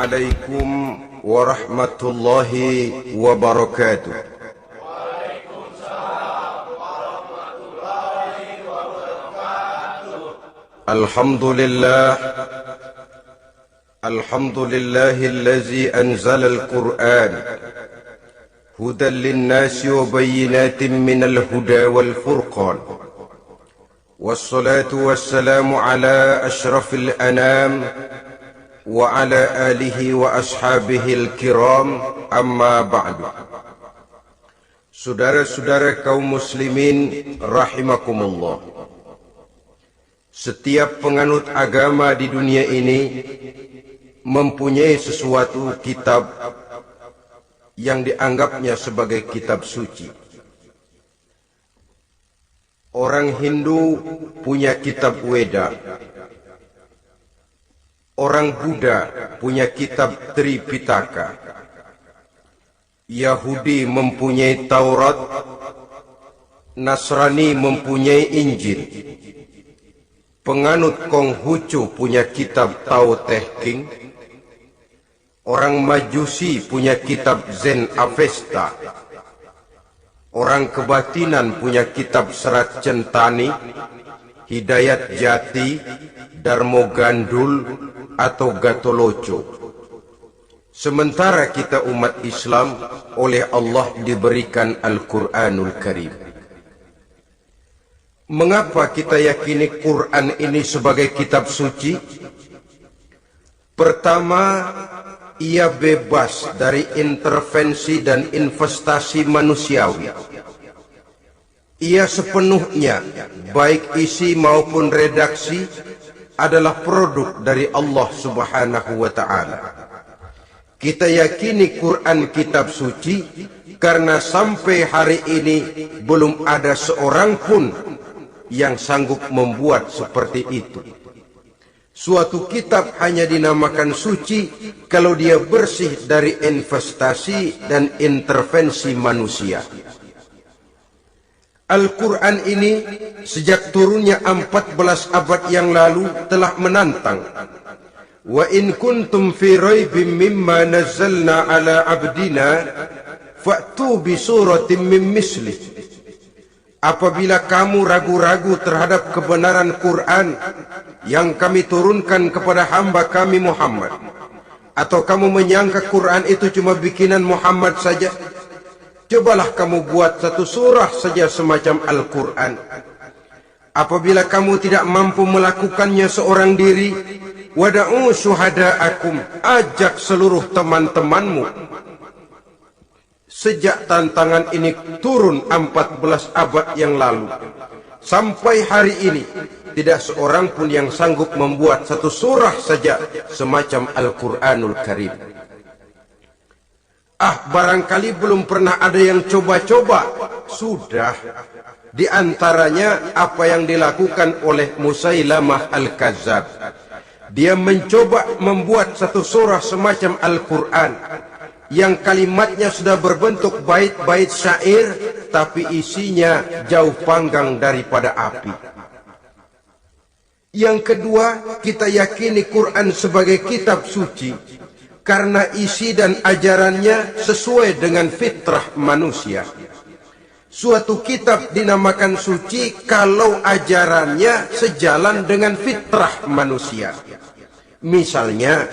عليكم ورحمة الله وبركاته. الحمد لله الذي أنزل القرآن هدى للناس وبينات من الهدى والفرقان، والصلاة والسلام على أشرف الأنام وعلى آله وأصحابه الكرام. أما بعد. Saudara-saudara kaum muslimin rahimakumullah, setiap penganut agama di dunia ini mempunyai sesuatu kitab yang dianggapnya sebagai kitab suci. Orang Hindu punya kitab Weda, orang Buddha punya kitab Tripitaka, Yahudi mempunyai Taurat, Nasrani mempunyai Injil, penganut Konghucu punya kitab Tao Te Ching, orang Majusi punya kitab Zen Avesta, orang kebatinan punya kitab Serat Centani, Hidayat Jati, Darmo Gandul atau Gatoloco. Sementara kita umat Islam oleh Allah diberikan Al-Quranul Karim. Mengapa kita yakini Quran ini sebagai kitab suci? Pertama, ia bebas dari intervensi dan investasi manusiawi. Ia sepenuhnya, baik isi maupun redaksi, adalah produk dari Allah Subhanahu wa Ta'ala. Kita yakini Quran kitab suci karena sampai hari ini belum ada seorang pun yang sanggup membuat seperti itu. Suatu kitab hanya dinamakan suci kalau dia bersih dari investasi dan intervensi manusia. Al-Quran ini sejak turunnya 14 abad yang lalu telah menantang. Wa in kuntum fi raibim mimma nazzalna ala abdina fa'tu bi suratin min mislih. Apabila kamu ragu-ragu terhadap kebenaran Quran yang kami turunkan kepada hamba kami Muhammad, atau kamu menyangka Quran itu cuma bikinan Muhammad saja, cobalah kamu buat satu surah saja semacam Al-Quran. Apabila kamu tidak mampu melakukannya seorang diri, wada'u syuhada'akum, ajak seluruh teman-temanmu. Sejak tantangan ini turun 14 abad yang lalu, sampai hari ini tidak seorang pun yang sanggup membuat satu surah saja semacam Al-Quranul Karim. Barangkali belum pernah ada yang coba-coba. Sudah. Di antaranya apa yang dilakukan oleh Musailamah Al-Kazzab. Dia mencoba membuat satu surah semacam Al-Quran yang kalimatnya sudah berbentuk bait-bait syair, tapi isinya jauh panggang daripada api. Yang kedua, kita yakini Quran sebagai kitab suci karena isi dan ajarannya sesuai dengan fitrah manusia. Suatu kitab dinamakan suci kalau ajarannya sejalan dengan fitrah manusia. Misalnya,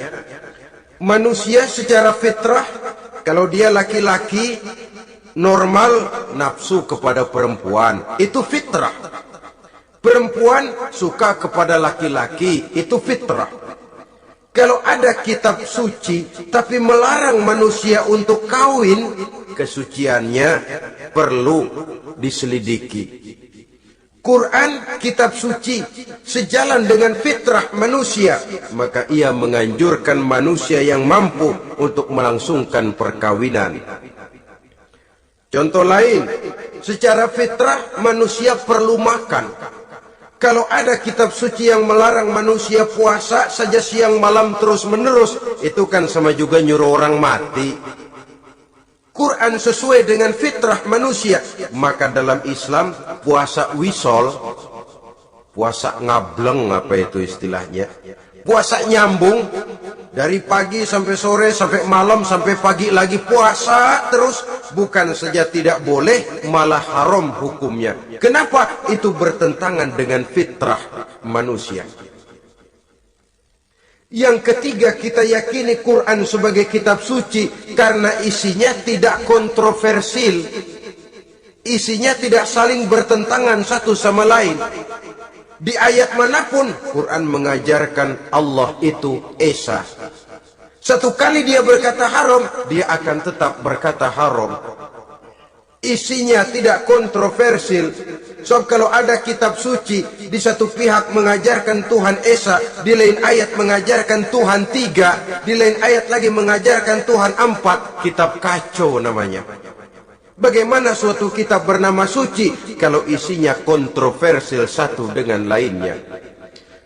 manusia secara fitrah, kalau dia laki-laki normal nafsu kepada perempuan, itu fitrah. Perempuan suka kepada laki-laki, itu fitrah. Kalau ada kitab suci tapi melarang manusia untuk kawin, kesuciannya perlu diselidiki. Quran kitab suci sejalan dengan fitrah manusia, maka ia menganjurkan manusia yang mampu untuk melangsungkan perkawinan. Contoh lain, secara fitrah manusia perlu makan. Kalau ada kitab suci yang melarang manusia puasa saja siang malam terus menerus, itu kan sama juga nyuruh orang mati. Quran sesuai dengan fitrah manusia. Maka dalam Islam puasa wisol, puasa ngableng, apa itu istilahnya, puasa nyambung, Dari pagi sampai sore, sampai malam, sampai pagi lagi puasa terus. Bukan saja tidak boleh, malah haram hukumnya. Kenapa? Itu bertentangan dengan fitrah manusia. Yang ketiga, kita yakini Quran sebagai kitab suci karena isinya tidak kontroversial. Isinya tidak saling bertentangan satu sama lain. Di ayat manapun Quran mengajarkan Allah itu Esa. Satu kali dia berkata haram, dia akan tetap berkata haram. Isinya tidak kontroversial. Sebab kalau ada kitab suci, di satu pihak mengajarkan Tuhan Esa, di lain ayat mengajarkan Tuhan 3, di lain ayat lagi mengajarkan Tuhan 4, kitab kacau namanya. Bagaimana suatu kitab bernama suci kalau isinya kontroversial satu dengan lainnya?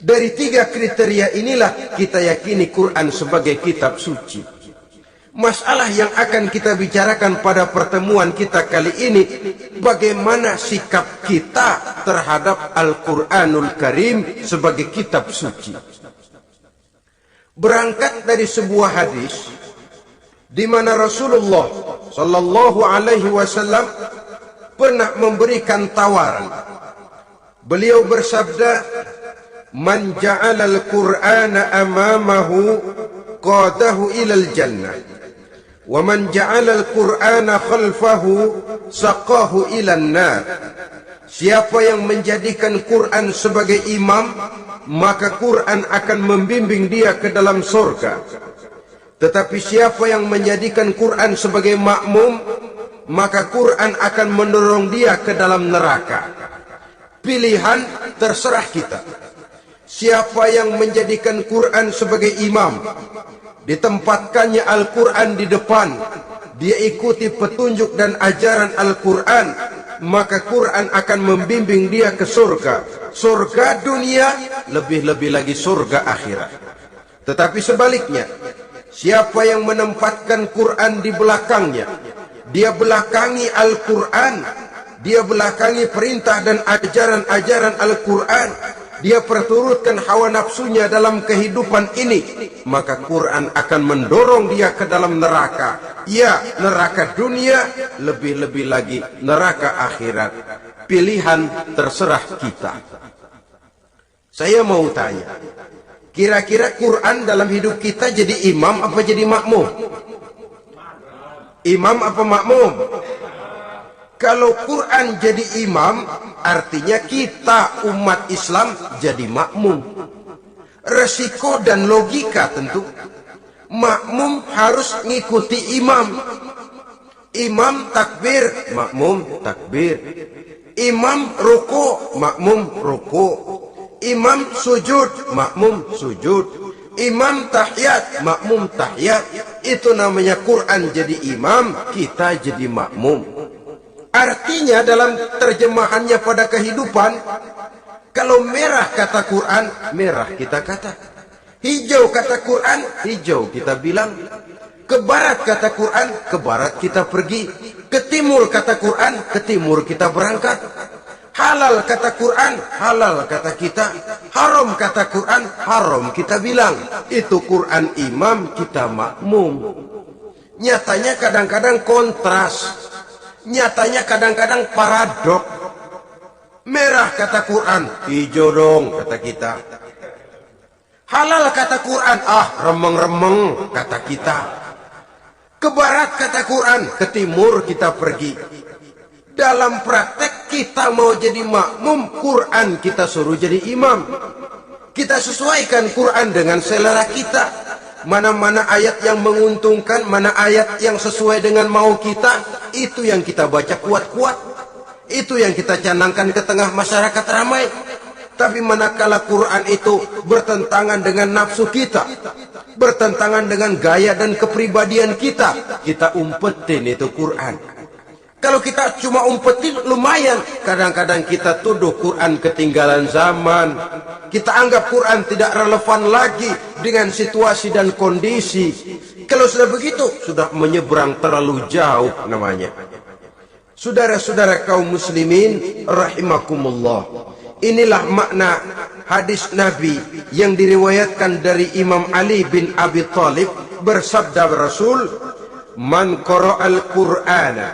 Dari 3 kriteria inilah kita yakini Quran sebagai kitab suci. Masalah yang akan kita bicarakan pada pertemuan kita kali ini, bagaimana sikap kita terhadap Al-Quranul Karim sebagai kitab suci. Berangkat dari sebuah hadis di mana Rasulullah Sallallahu Alaihi Wasallam pernah memberikan tawaran. Beliau bersabda, "Man ja'ala al-Qur'ana amamahu qadahu ilal jannah, wa man ja'ala al-Qur'ana khalfahu saqahu ilan nar." Siapa yang menjadikan Quran sebagai imam, maka Quran akan membimbing dia ke dalam surga. Tetapi siapa yang menjadikan Quran sebagai makmum, maka Quran akan mendorong dia ke dalam neraka. Pilihan terserah kita. Siapa yang menjadikan Quran sebagai imam, ditempatkannya Al-Quran di depan, dia ikuti petunjuk dan ajaran Al-Quran, maka Quran akan membimbing dia ke surga. Surga dunia, lebih-lebih lagi surga akhirat. Tetapi sebaliknya, siapa yang menempatkan Quran di belakangnya, dia belakangi Al-Quran, dia belakangi perintah dan ajaran-ajaran Al-Quran, dia perturutkan hawa nafsunya dalam kehidupan ini, maka Quran akan mendorong dia ke dalam neraka. Ya, neraka dunia, lebih-lebih lagi neraka akhirat. Pilihan terserah kita. Saya mau tanya, kira-kira Quran dalam hidup kita jadi imam apa jadi makmum? Imam apa makmum? Kalau Quran jadi imam, artinya kita umat Islam jadi makmum. Resiko dan logika tentu. Makmum harus ngikuti imam. Imam takbir, makmum takbir. Imam ruku, makmum ruku. Imam sujud, makmum sujud. Imam tahiyat, makmum tahiyat. Itu namanya Quran jadi imam, kita jadi makmum. Artinya dalam terjemahannya pada kehidupan, kalau merah kata Quran, merah kita kata. Hijau kata Quran, hijau kita bilang. Ke barat kata Quran, ke barat kita pergi. Ke timur kata Quran, ke timur kita berangkat. Halal kata Quran, halal kata kita. Haram kata Quran, haram kita bilang. Itu Quran imam, kita makmum. Nyatanya kadang-kadang kontras. Nyatanya kadang-kadang paradok. Merah kata Quran, hijau dong kata kita. Halal kata Quran, remeng-remeng kata kita. Ke barat kata Quran, ke timur kita pergi. Dalam praktek kita mau jadi makmum, Quran kita suruh jadi imam. Kita sesuaikan Quran dengan selera kita. Mana-mana ayat yang menguntungkan, mana ayat yang sesuai dengan mau kita, itu yang kita baca kuat-kuat. Itu yang kita canangkan ke tengah masyarakat ramai. Tapi manakala Quran itu bertentangan dengan nafsu kita, bertentangan dengan gaya dan kepribadian kita, kita umpetin itu Quran. Kalau kita cuma umpetin lumayan, kadang-kadang kita tuduh Quran ketinggalan zaman. Kita anggap Quran tidak relevan lagi dengan situasi dan kondisi. Kalau sudah begitu, sudah menyeberang terlalu jauh namanya. Saudara-saudara kaum muslimin rahimakumullah, Inilah makna hadis Nabi yang diriwayatkan dari Imam Ali bin Abi Thalib, bersabda Rasul, "Man qara'al Qur'ana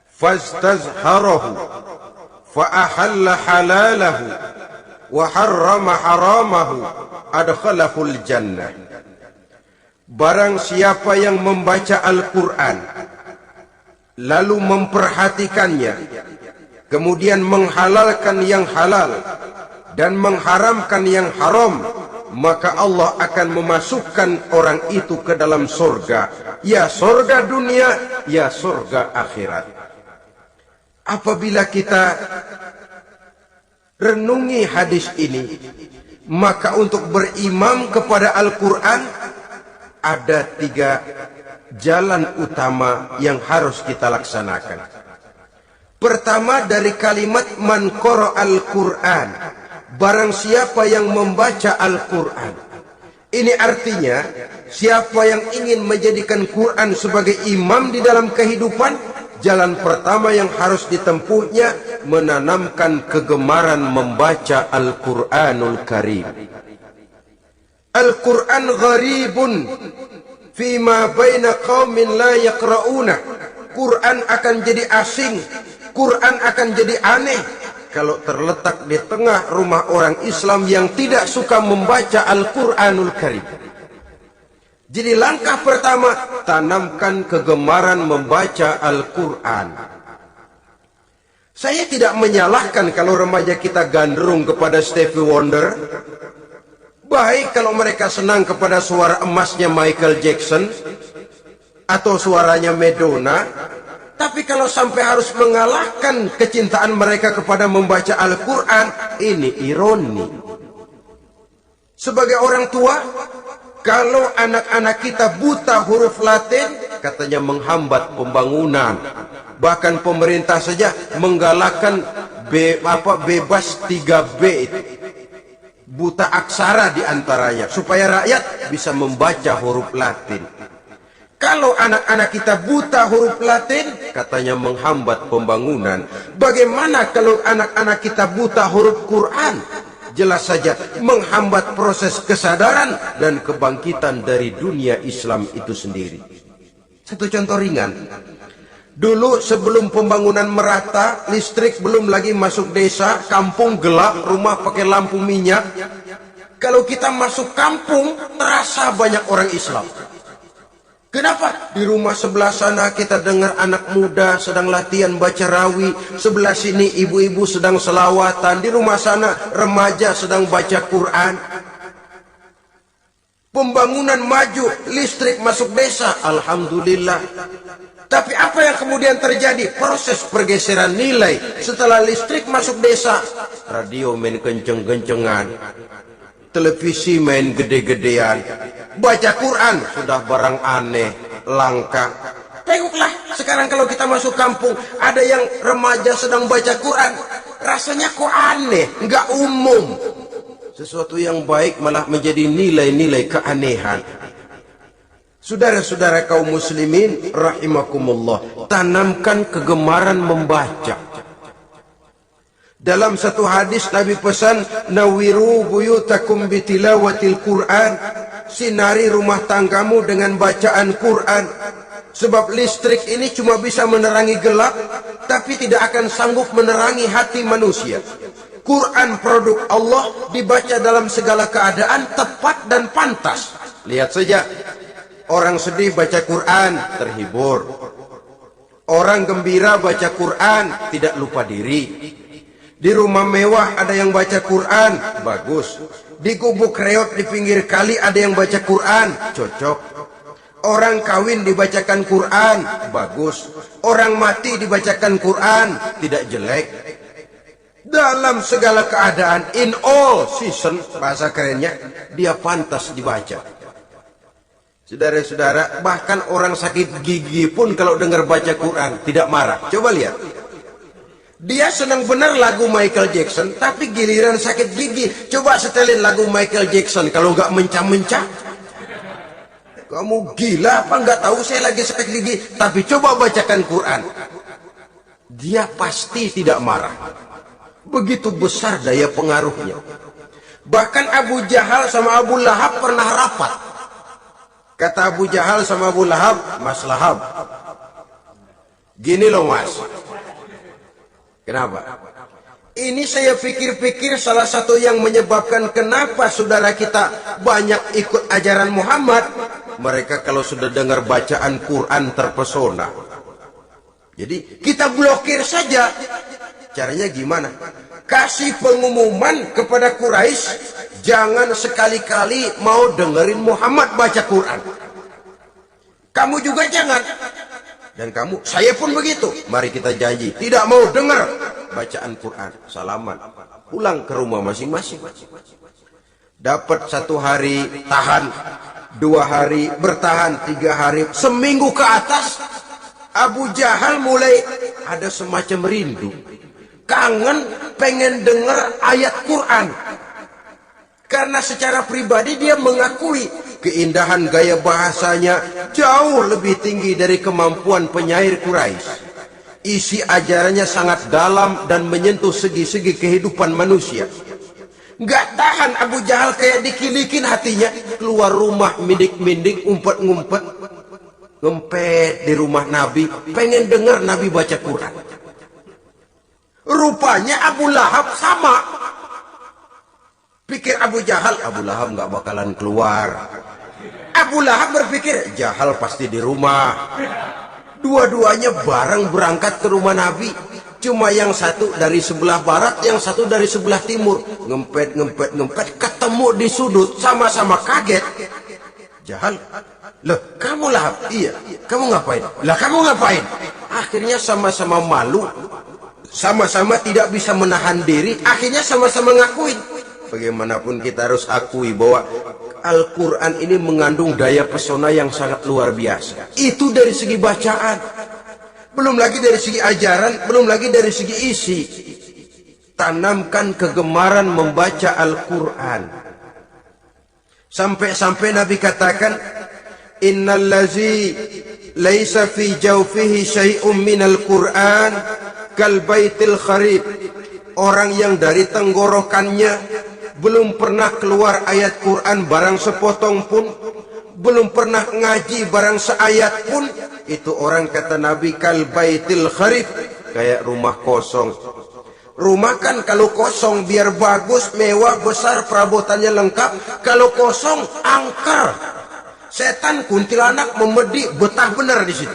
fastazharahu fa ahalla halalahu wa harrama haramahu adkhalahul jannah." Barang siapa yang membaca Al-Quran lalu memperhatikannya, kemudian menghalalkan yang halal dan mengharamkan yang haram, maka Allah akan memasukkan orang itu ke dalam surga, ya surga dunia, ya surga akhirat. Apabila kita renungi hadis ini, maka untuk berimam kepada Al-Quran ada 3 jalan utama yang harus kita laksanakan. Pertama, dari kalimat man qara'al Qur'an, barang siapa yang membaca Al-Quran. Ini artinya siapa yang ingin menjadikan Quran sebagai imam di dalam kehidupan, jalan pertama yang harus ditempuhnya menanamkan kegemaran membaca Al-Quranul Karim. Al-Quran gharibun fima baina qaumin la yaqra'una. Quran akan jadi asing, Quran akan jadi aneh kalau terletak di tengah rumah orang Islam yang tidak suka membaca Al-Quranul Karim. Jadi langkah pertama, tanamkan kegemaran membaca Al-Quran. Saya tidak menyalahkan kalau remaja kita gandrung kepada Stevie Wonder. Baik kalau mereka senang kepada suara emasnya Michael Jackson atau suaranya Madonna. Tapi kalau sampai harus mengalahkan kecintaan mereka kepada membaca Al-Quran, ini ironi. Sebagai orang tua, kalau anak-anak kita buta huruf Latin, katanya menghambat pembangunan. Bahkan pemerintah saja menggalakkan bebas 3B itu. Buta aksara diantaranya, supaya rakyat bisa membaca huruf Latin. Kalau anak-anak kita buta huruf Latin, katanya menghambat pembangunan. Bagaimana kalau anak-anak kita buta huruf Quran? Jelas saja menghambat proses kesadaran dan kebangkitan dari dunia Islam itu sendiri. Satu contoh ringan. Dulu sebelum pembangunan merata, listrik belum lagi masuk desa, kampung gelap, rumah pakai lampu minyak. Kalau kita masuk kampung, terasa banyak orang Islam. Kenapa? Di rumah sebelah sana kita dengar anak muda sedang latihan baca rawi, sebelah sini ibu-ibu sedang selawatan, di rumah sana remaja sedang baca Quran. Pembangunan maju, listrik masuk desa, alhamdulillah. Tapi apa yang kemudian terjadi? Proses pergeseran nilai. Setelah listrik masuk desa, radio main kenceng-kencengan, televisi main gede-gedean, baca Quran sudah barang aneh, langka. Tengoklah sekarang kalau kita masuk kampung, ada yang remaja sedang baca Quran, rasanya kok aneh, nggak umum. Sesuatu yang baik malah menjadi nilai-nilai keanehan. Saudara-saudara kaum muslimin rahimakumullah, tanamkan kegemaran membaca. Dalam satu hadis Nabi pesan, nawiru buyutakum bitilawatil Quran, sinari rumah tanggamu dengan bacaan Quran. Sebab listrik ini cuma bisa menerangi gelap, tapi tidak akan sanggup menerangi hati manusia. Quran produk Allah, dibaca dalam segala keadaan, tepat dan pantas. Lihat saja, orang sedih baca Quran, terhibur. Orang gembira baca Quran, tidak lupa diri. Di rumah mewah ada yang baca Quran, bagus. Di gubuk reot di pinggir kali ada yang baca Quran, cocok. Orang kawin dibacakan Quran, bagus. Orang mati dibacakan Quran, tidak jelek. Dalam segala keadaan, in all season, bahasa kerennya, dia pantas dibaca. Saudara-saudara, bahkan orang sakit gigi pun kalau dengar baca Quran tidak marah. Coba lihat. Dia senang benar lagu Michael Jackson, tapi giliran sakit gigi, coba setelin lagu Michael Jackson kalau nggak mencah-mencah. Kamu gila apa nggak tahu saya lagi sakit gigi, tapi coba bacakan Quran. Dia pasti tidak marah. Begitu besar daya pengaruhnya. Bahkan Abu Jahal sama Abu Lahab pernah rapat. Kata Abu Jahal sama Abu Lahab, Mas Lahab, gini loh mas. Kenapa? Ini saya pikir-pikir salah satu yang menyebabkan kenapa saudara kita banyak ikut ajaran Muhammad. Mereka kalau sudah dengar bacaan Quran terpesona. Jadi kita blokir saja. Caranya gimana? Kasih pengumuman kepada Quraisy, jangan sekali-kali mau dengerin Muhammad baca Quran. Kamu juga jangan. Dan kamu, saya pun begitu. Mari kita janji, tidak mau dengar bacaan Quran. Salaman, pulang ke rumah masing-masing. Dapat 1 hari tahan, 2 hari bertahan, 3 hari, seminggu ke atas, Abu Jahal mulai ada semacam rindu, kangen, pengen dengar ayat Quran. Karena secara pribadi dia mengakui keindahan gaya bahasanya jauh lebih tinggi dari kemampuan penyair Quraisy. Isi ajarannya sangat dalam dan menyentuh segi-segi kehidupan manusia. Nggak tahan Abu Jahal kayak dikilikin hatinya. Keluar rumah mindik-mindik, ngumpet-ngumpet, ngempet di rumah Nabi, pengen dengar Nabi baca Quran. Rupanya Abu Lahab sama. Pikir Abu Jahal, Abu Lahab nggak bakalan keluar. Abu Lahab berpikir, Jahal pasti di rumah. Dua-duanya bareng berangkat ke rumah Nabi. Cuma yang satu dari sebelah barat, yang satu dari sebelah timur. Ngempet, ketemu di sudut, sama-sama kaget. Jahal, loh kamu Lahab? Iya, kamu ngapain? Lah kamu ngapain? Akhirnya sama-sama malu, sama-sama tidak bisa menahan diri, akhirnya sama-sama ngakuin. Bagaimanapun kita harus akui bahwa Al-Quran ini mengandung daya pesona yang sangat luar biasa. Itu dari segi bacaan, belum lagi dari segi ajaran, belum lagi dari segi isi. Tanamkan kegemaran membaca Al-Quran. Sampai-sampai Nabi katakan, Innallazi laisa fi jawfihi syai'um minal Quran kal baitil kharib. Orang yang dari tenggorokannya belum pernah keluar ayat Quran barang sepotong pun, belum pernah ngaji barang seayat pun, itu orang kata Nabi kal baitil kharib, kayak rumah kosong. Rumah kan kalau kosong biar bagus, mewah, besar, perabotannya lengkap. Kalau kosong, angker. Setan, kuntilanak, memedi, betah benar di situ.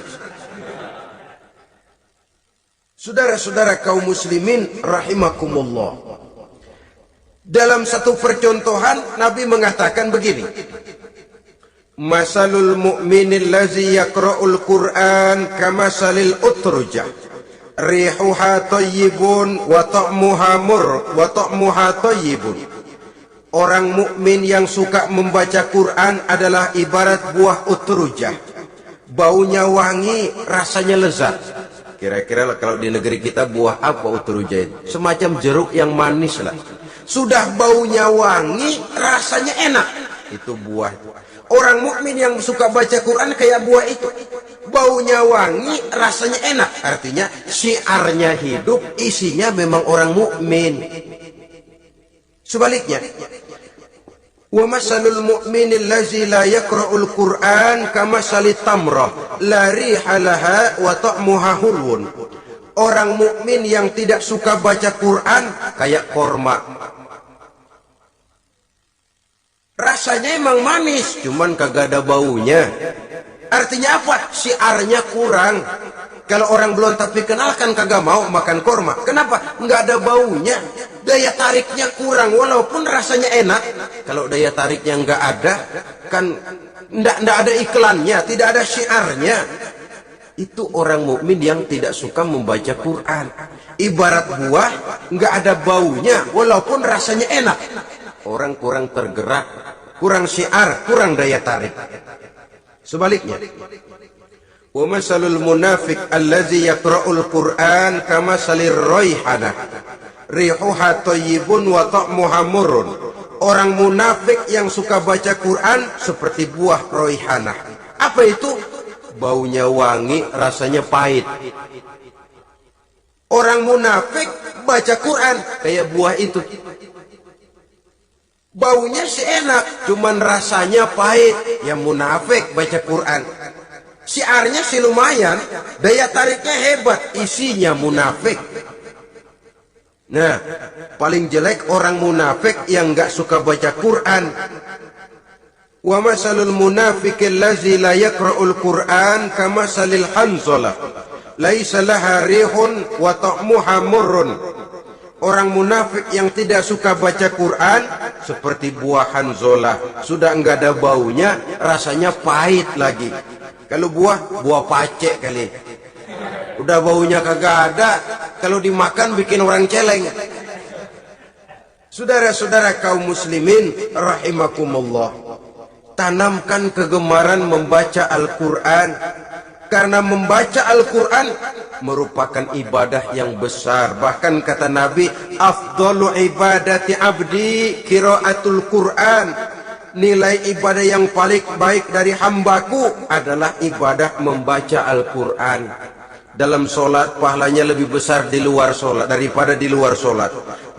Saudara-saudara kaum muslimin rahimakumullah. Dalam satu percontohan Nabi mengatakan begini, Masalul mu'minil lazi yaqra'ul Qur'an kamasalil utrujah rihuha tayyibun wa ta'muha mur wa ta'muha tayyibun. Orang mukmin yang suka membaca Quran adalah ibarat buah utrujah. Baunya wangi, rasanya lezat. Kira-kira kalau di negeri kita buah apa utrujah itu? Semacam jeruk yang manis lah. Sudah baunya wangi, rasanya enak. Itu buah. Orang mukmin yang suka baca Quran kayak buah itu. Baunya wangi, rasanya enak. Artinya syiarnya hidup, isinya memang orang mukmin. Sebaliknya, wa masalul mu'minil lazi la yaqra'ul Qur'an kamasalit tamrah la riha laha wa ta'muha hulwun. Orang mukmin yang tidak suka baca Quran kayak korma. Rasanya emang manis, cuman kagak ada baunya. Artinya apa? Syiarnya kurang. Kalau orang belum tapi kenalkan kagak mau makan korma. Kenapa? Nggak ada baunya. Daya tariknya kurang, walaupun rasanya enak. Kalau daya tariknya nggak ada, kan nggak ada iklannya, tidak ada syiarnya. Itu orang mukmin yang tidak suka membaca Quran. Ibarat buah, nggak ada baunya, walaupun rasanya enak. Orang kurang tergerak, kurang syiar, kurang daya tarik. Sebaliknya, wa masalul munafiq allazi yaqra'ul Qur'an kamasalir raihanah rihuha thayyibun wa ta'muha murrun. Orang munafik yang suka baca Quran seperti buah raihanah. Apa itu? Baunya wangi, rasanya pahit. Orang munafik baca Quran kayak buah itu. Baunya sih enak, cuman rasanya pahit. Yang munafik baca Quran. Syiarnya sih lumayan, daya tariknya hebat, isinya munafik. Nah, paling jelek orang munafik yang nggak suka baca Quran. Wa masalul munafiqil ladzi la yaqra'ul Qur'an kamasalil hanzalah laisa laha rihun wa ta'muha murrun. Orang munafik yang tidak suka baca Quran seperti buah hanzalah, sudah enggak ada baunya, rasanya pahit lagi. Kalau buah pacek kali. Udah baunya kagak ada, kalau dimakan bikin orang celeng. Saudara-saudara kaum muslimin rahimakumullah, tanamkan kegemaran membaca Al-Quran, karena membaca Al-Quran merupakan ibadah yang besar. Bahkan kata Nabi, afdalu ibadati abdi qiraatul Quran. Nilai ibadah yang paling baik dari hambaku adalah ibadah membaca Al-Quran. Dalam solat pahalanya lebih besar di luar solat daripada di luar solat.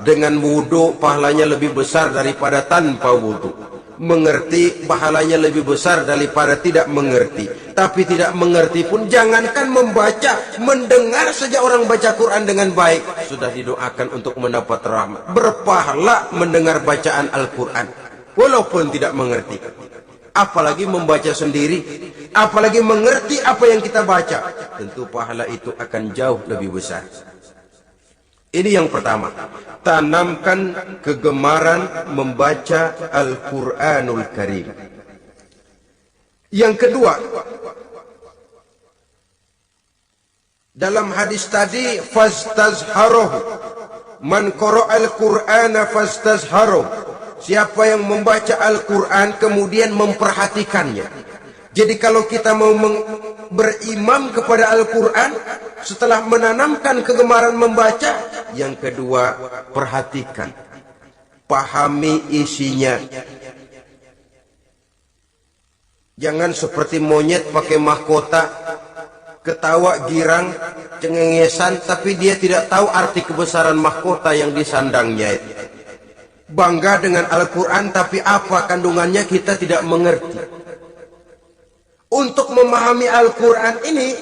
Dengan wudu pahalanya lebih besar daripada tanpa wudu. Mengerti pahalanya lebih besar daripada tidak mengerti. Tapi tidak mengerti pun jangankan membaca, mendengar saja orang baca Quran dengan baik sudah didoakan untuk mendapat rahmat. Berpahala mendengar bacaan Al-Quran walaupun tidak mengerti. Apalagi membaca sendiri, apalagi mengerti apa yang kita baca, tentu pahala itu akan jauh lebih besar. Ini yang pertama, tanamkan kegemaran membaca Al-Quranul Karim. Yang kedua, dalam hadis tadi, fastazharuhu, man qara'al Qur'ana fastazharuhu. Siapa yang membaca Al-Quran kemudian memperhatikannya. Jadi kalau kita mau berimam kepada Al-Quran, setelah menanamkan kegemaran membaca, yang kedua, perhatikan, pahami isinya. Jangan seperti monyet pakai mahkota, ketawa girang, cengengesan, tapi dia tidak tahu arti kebesaran mahkota yang disandangnya itu. Bangga dengan Al-Quran, tapi apa kandungannya kita tidak mengerti. Untuk memahami Al-Quran ini,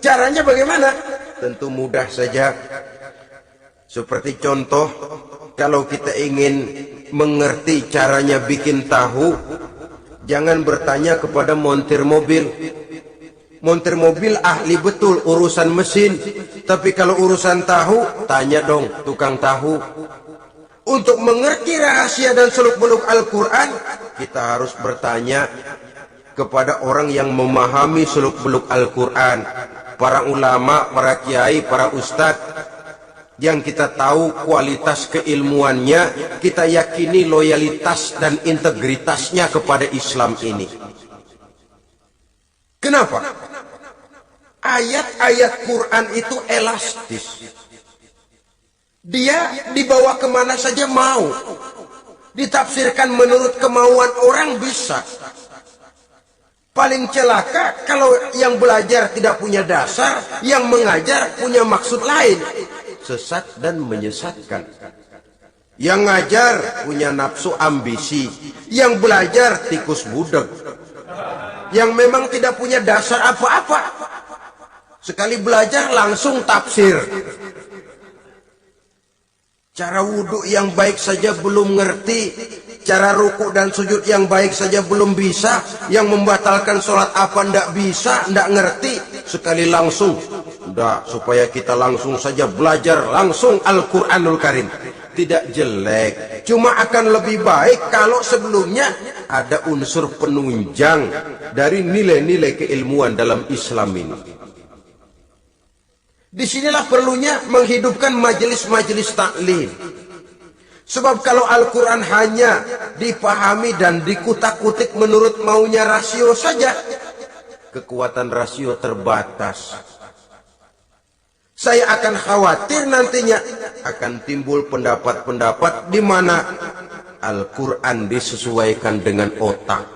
caranya bagaimana? Tentu mudah saja. Seperti contoh, kalau kita ingin mengerti caranya bikin tahu, jangan bertanya kepada montir mobil. Montir mobil ahli betul urusan mesin, tapi kalau urusan tahu, tanya dong tukang tahu. Untuk mengerti rahasia dan seluk-beluk Al-Quran, kita harus bertanya kepada orang yang memahami seluk-beluk Al-Quran. Para ulama, para kiai, para ustadz, yang kita tahu kualitas keilmuannya, kita yakini loyalitas dan integritasnya kepada Islam ini. Kenapa? Ayat-ayat Quran itu elastis. Dia dibawa kemana saja mau. Ditafsirkan menurut kemauan orang bisa. Paling celaka kalau yang belajar tidak punya dasar, yang mengajar punya maksud lain. Sesat dan menyesatkan. Yang ngajar punya nafsu ambisi, yang belajar tikus budeg. Yang memang tidak punya dasar apa-apa. Sekali belajar langsung tafsir. Cara wudhu yang baik saja belum ngerti. Cara ruku dan sujud yang baik saja belum bisa. Yang membatalkan sholat apa ndak bisa, ndak ngerti. Sekali langsung. Udah, supaya kita langsung saja belajar langsung Al-Quranul Karim. Tidak jelek. Cuma akan lebih baik kalau sebelumnya ada unsur penunjang dari nilai-nilai keilmuan dalam Islam ini. Disinilah perlunya menghidupkan majelis-majelis taklim. Sebab kalau Al-Quran hanya dipahami dan dikutak-kutik menurut maunya rasio saja, kekuatan rasio terbatas. Saya akan khawatir nantinya akan timbul pendapat-pendapat di mana Al-Quran disesuaikan dengan otak.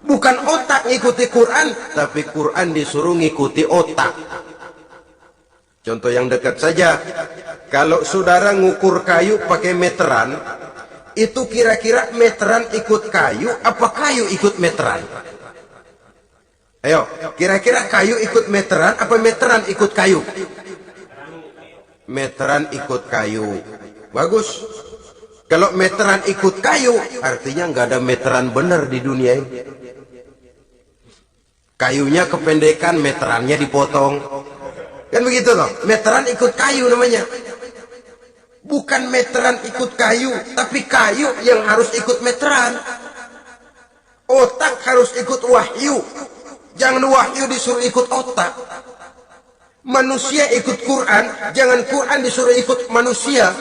Bukan otak ngikuti Quran, tapi Quran disuruh ngikuti otak. Contoh yang dekat saja, kalau saudara ngukur kayu pakai meteran, itu kira-kira meteran ikut kayu, apa kayu ikut meteran? Ayo, kira-kira kayu ikut meteran, apa meteran ikut kayu? Meteran ikut kayu. Bagus. Kalau meteran ikut kayu, artinya nggak ada meteran benar di dunia ini. Kayunya kependekan, meterannya dipotong. Kan begitu loh, meteran ikut kayu namanya. Bukan meteran ikut kayu, tapi kayu yang harus ikut meteran. Otak harus ikut wahyu. Jangan wahyu disuruh ikut otak. Manusia ikut Quran, jangan Quran disuruh ikut manusia.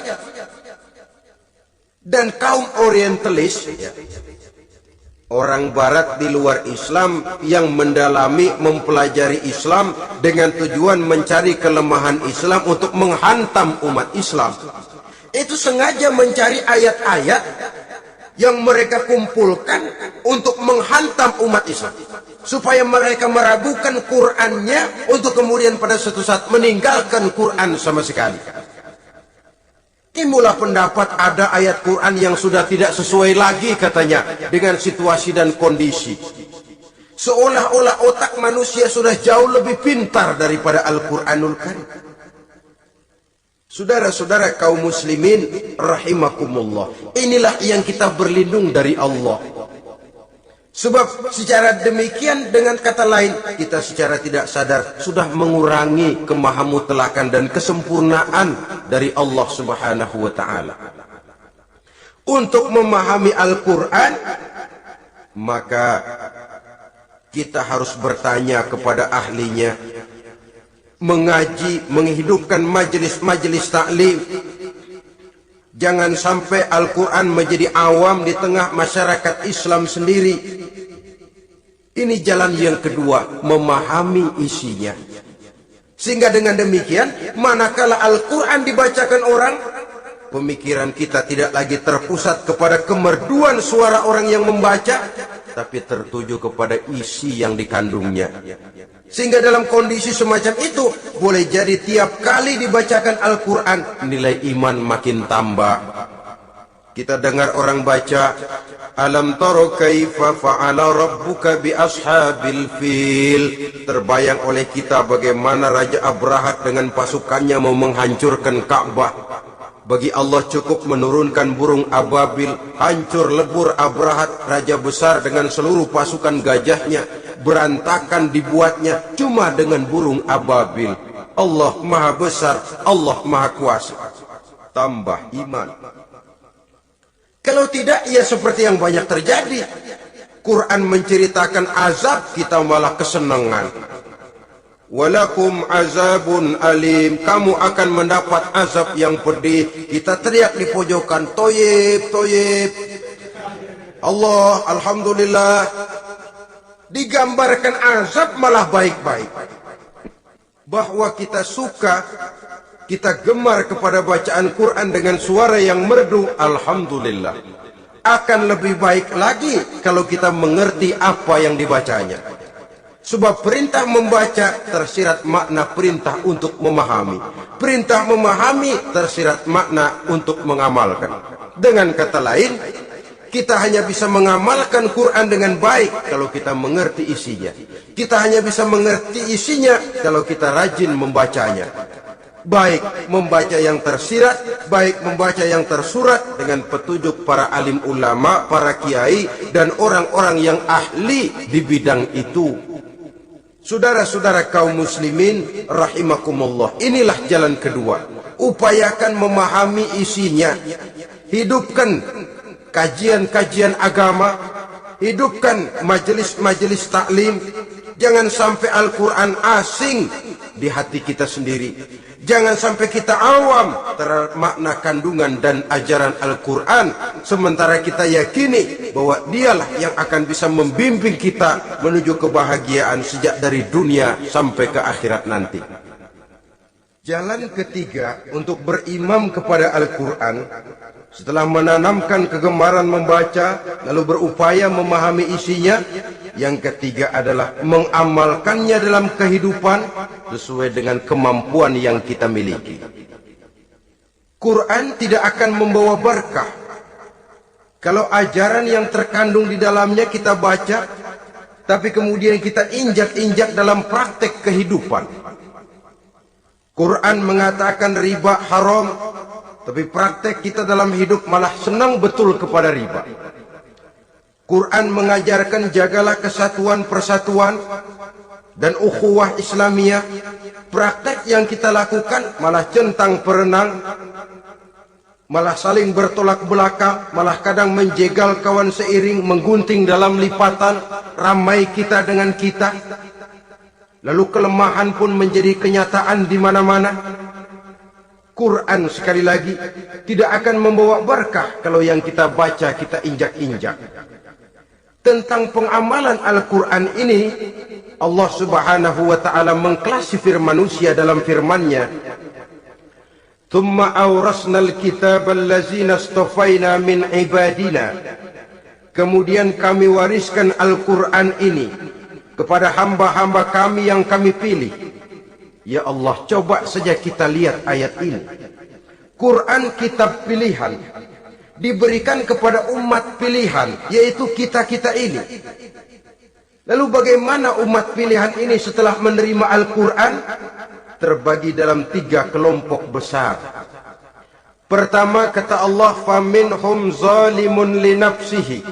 Dan kaum orientalis, orang barat di luar Islam yang mendalami, mempelajari Islam dengan tujuan mencari kelemahan Islam untuk menghantam umat Islam. Itu sengaja mencari ayat-ayat yang mereka kumpulkan untuk menghantam umat Islam, supaya mereka meragukan Qurannya untuk kemudian pada suatu saat meninggalkan Quran sama sekali. Timbullah pendapat ada ayat Quran yang sudah tidak sesuai lagi katanya dengan situasi dan kondisi. Seolah-olah otak manusia sudah jauh lebih pintar daripada Al-Quranul Karim. Saudara-saudara kaum muslimin rahimakumullah, inilah yang kita berlindung dari Allah. Sebab secara demikian, dengan kata lain, kita secara tidak sadar sudah mengurangi kemahamutlakan dan kesempurnaan dari Allah Subhanahu wa ta'ala. Untuk memahami Al-Quran, maka kita harus bertanya kepada ahlinya, mengaji, menghidupkan majelis-majelis taklim. Jangan sampai Al-Quran menjadi awam di tengah masyarakat Islam sendiri. Ini jalan yang kedua, memahami isinya. Sehingga dengan demikian, manakala Al-Quran dibacakan orang, pemikiran kita tidak lagi terpusat kepada kemerduan suara orang yang membaca, tapi tertuju kepada isi yang dikandungnya. Sehingga dalam kondisi semacam itu, boleh jadi tiap kali dibacakan Al-Quran, nilai iman makin tambah. Kita dengar orang baca, Alam taro kaifa fa'ala rabbuka bi ashabil fil. Terbayang oleh kita bagaimana Raja Abrahat dengan pasukannya mau menghancurkan Ka'bah. Bagi Allah cukup menurunkan burung ababil, hancur lebur Abrahat, raja besar dengan seluruh pasukan gajahnya. Berantakan dibuatnya cuma dengan burung ababil. Allah maha besar, Allah maha kuasa. Tambah iman. Kalau tidak, ya seperti yang banyak terjadi. Quran menceritakan azab, kita malah kesenangan. Walakum azabun alim. Kamu akan mendapat azab yang pedih. Kita teriak di pojokan, toyib, toyib. Allah, alhamdulillah. Digambarkan azab malah baik-baik. Bahwa kita suka, kita gemar kepada bacaan Quran dengan suara yang merdu, alhamdulillah. Akan lebih baik lagi kalau kita mengerti apa yang dibacanya. Sebab perintah membaca tersirat makna perintah untuk memahami. Perintah memahami tersirat makna untuk mengamalkan. Dengan kata lain, kita hanya bisa mengamalkan Quran dengan baik kalau kita mengerti isinya. Kita hanya bisa mengerti isinya kalau kita rajin membacanya. Baik membaca yang tersirat, baik membaca yang tersurat dengan petunjuk para alim ulama, para kiai, dan orang-orang yang ahli di bidang itu. Saudara-saudara kaum muslimin rahimakumullah, inilah jalan kedua. Upayakan memahami isinya. Hidupkan kajian-kajian agama, hidupkan majelis-majelis taklim. Jangan sampai Al-Quran asing di hati kita sendiri. Jangan sampai kita awam terhadap makna kandungan dan ajaran Al-Quran, sementara kita yakini bahwa dialah yang akan bisa membimbing kita menuju kebahagiaan sejak dari dunia sampai ke akhirat nanti. Jalan ketiga untuk berimam kepada Al-Quran, setelah menanamkan kegemaran membaca, lalu berupaya memahami isinya, yang ketiga adalah mengamalkannya dalam kehidupan sesuai dengan kemampuan yang kita miliki. Quran tidak akan membawa berkah kalau ajaran yang terkandung di dalamnya kita baca, tapi kemudian kita injak-injak dalam praktek kehidupan. Quran mengatakan riba haram, tapi praktek kita dalam hidup malah senang betul kepada riba. Quran mengajarkan jagalah kesatuan persatuan dan ukhuwah Islamiyah. Praktek yang kita lakukan malah centang perenang, malah saling bertolak belakang, malah kadang menjegal kawan seiring, menggunting dalam lipatan, ramai kita dengan kita. Lalu kelemahan pun menjadi kenyataan di mana-mana. Quran sekali lagi tidak akan membawa berkah kalau yang kita baca kita injak-injak. Tentang pengamalan Al-Quran ini, Allah Subhanahu wa ta'ala mengklasifikasi manusia dalam firman-Nya. Thumma awrasnal kitaba allazina astafaina min ibadina. Kemudian kami wariskan Al-Quran ini kepada hamba-hamba kami yang kami pilih. Ya Allah, coba saja kita lihat ayat ini. Quran kitab pilihan, diberikan kepada umat pilihan, yaitu kita-kita ini. Lalu bagaimana umat pilihan ini setelah menerima Al-Quran? Terbagi dalam 3 kelompok besar. Pertama, kata Allah, faminhum zalimun li nafsihi.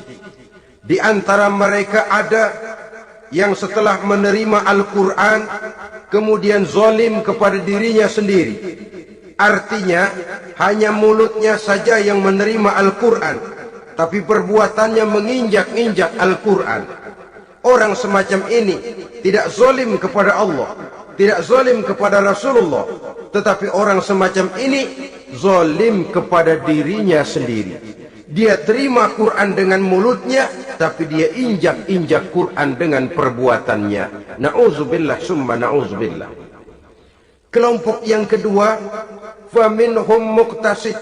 Di antara mereka ada yang setelah menerima Al-Quran kemudian zalim kepada dirinya sendiri. Artinya hanya mulutnya saja yang menerima Al-Quran, tapi perbuatannya menginjak-injak Al-Quran. Orang semacam ini tidak zalim kepada Allah, tidak zalim kepada Rasulullah, tetapi orang semacam ini zalim kepada dirinya sendiri. Dia terima Quran dengan mulutnya, tapi dia injak-injak Quran dengan perbuatannya. Na'udzubillah summa na'udzubillah. Kelompok yang kedua, faminhum muqtasid.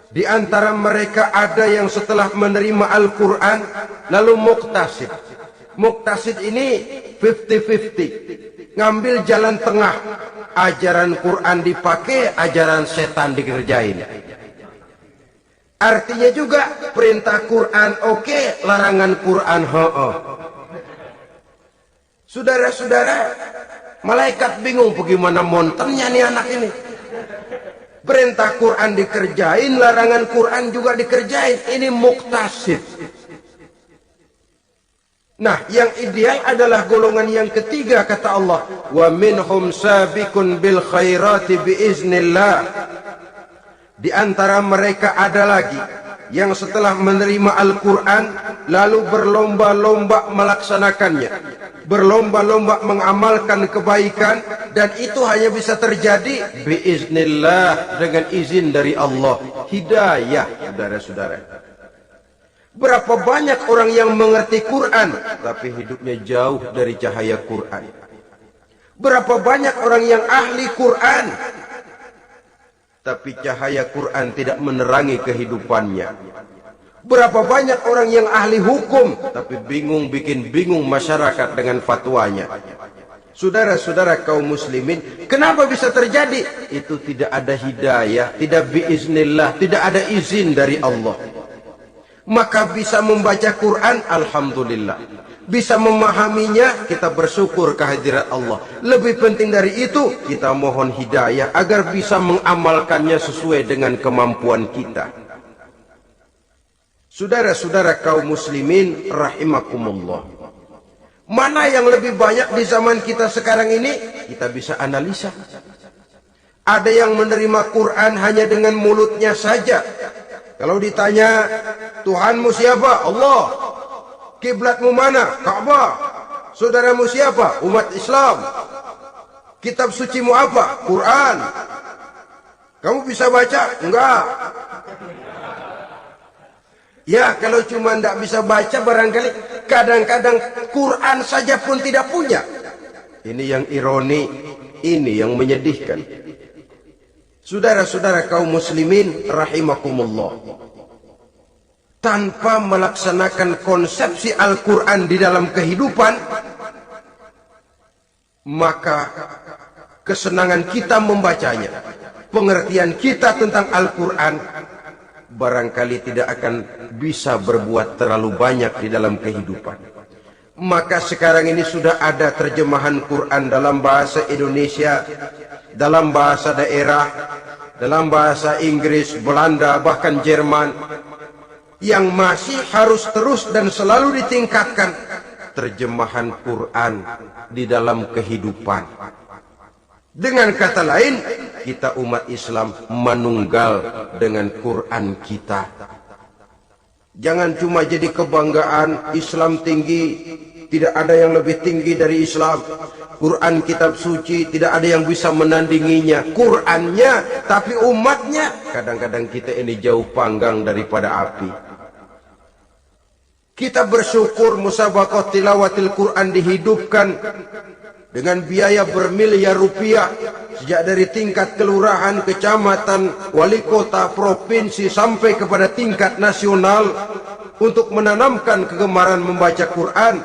Di antara mereka ada yang setelah menerima Al-Quran lalu muqtasid. Muqtasid ini 50-50, ngambil jalan tengah. Ajaran Quran dipakai, ajaran setan dikerjain. Artinya juga perintah Quran oke, larangan Quran ho-oh. Saudara-saudara, malaikat bingung bagaimana montennya nih anak ini. Perintah Quran dikerjain, larangan Quran juga dikerjain. Ini muqtasid. Nah, yang ideal adalah golongan yang ketiga, kata Allah, wa minhum sabiqun bil khairati biiznillah. Di antara mereka ada lagi yang setelah menerima Al-Quran lalu berlomba-lomba melaksanakannya, berlomba-lomba mengamalkan kebaikan, dan itu hanya bisa terjadi biiznillah, dengan izin dari Allah. Hidayah, saudara-saudara. Berapa banyak orang yang mengerti Quran tapi hidupnya jauh dari cahaya Quran. Berapa banyak orang yang ahli Quran tapi cahaya Quran tidak menerangi kehidupannya. Berapa banyak orang yang ahli hukum tapi bikin bingung masyarakat dengan fatwanya. Saudara-saudara kaum muslimin, kenapa bisa terjadi? Itu tidak ada hidayah, tidak biiznillah, tidak ada izin dari Allah. Maka bisa membaca Quran, alhamdulillah. Bisa memahaminya, kita bersyukur kehadirat Allah. Lebih penting dari itu, kita mohon hidayah agar bisa mengamalkannya sesuai dengan kemampuan kita. Saudara-saudara kaum muslimin rahimakumullah, mana yang lebih banyak di zaman kita sekarang ini? Kita bisa analisa. Ada yang menerima Quran hanya dengan mulutnya saja. Kalau ditanya, Tuhanmu siapa? Allah. Kiblatmu mana? Ka'bah. Saudaramu siapa? Umat Islam. Kitab sucimu apa? Quran. Kamu bisa baca? Enggak. Ya, kalau cuma tidak bisa baca, barangkali kadang-kadang Quran saja pun tidak punya. Ini yang ironi, ini yang menyedihkan. Saudara-saudara kaum muslimin rahimakumullah, tanpa melaksanakan konsepsi Al-Quran di dalam kehidupan, maka kesenangan kita membacanya, pengertian kita tentang Al-Quran, barangkali tidak akan bisa berbuat terlalu banyak di dalam kehidupan. Maka sekarang ini sudah ada terjemahan Quran dalam bahasa Indonesia, dalam bahasa daerah, dalam bahasa Inggris, Belanda, bahkan Jerman, yang masih harus terus dan selalu ditingkatkan terjemahan Quran di dalam kehidupan. Dengan kata lain, kita umat Islam menunggal dengan Quran kita. Jangan cuma jadi kebanggaan Islam tinggi, tidak ada yang lebih tinggi dari Islam. Quran kitab suci, tidak ada yang bisa menandinginya. Qurannya, tapi umatnya, kadang-kadang kita ini jauh panggang daripada api. Kita bersyukur musabaqah tilawatil Quran dihidupkan dengan biaya bermiliar rupiah, sejak dari tingkat kelurahan, kecamatan, wali kota, provinsi, sampai kepada tingkat nasional, untuk menanamkan kegemaran membaca Quran.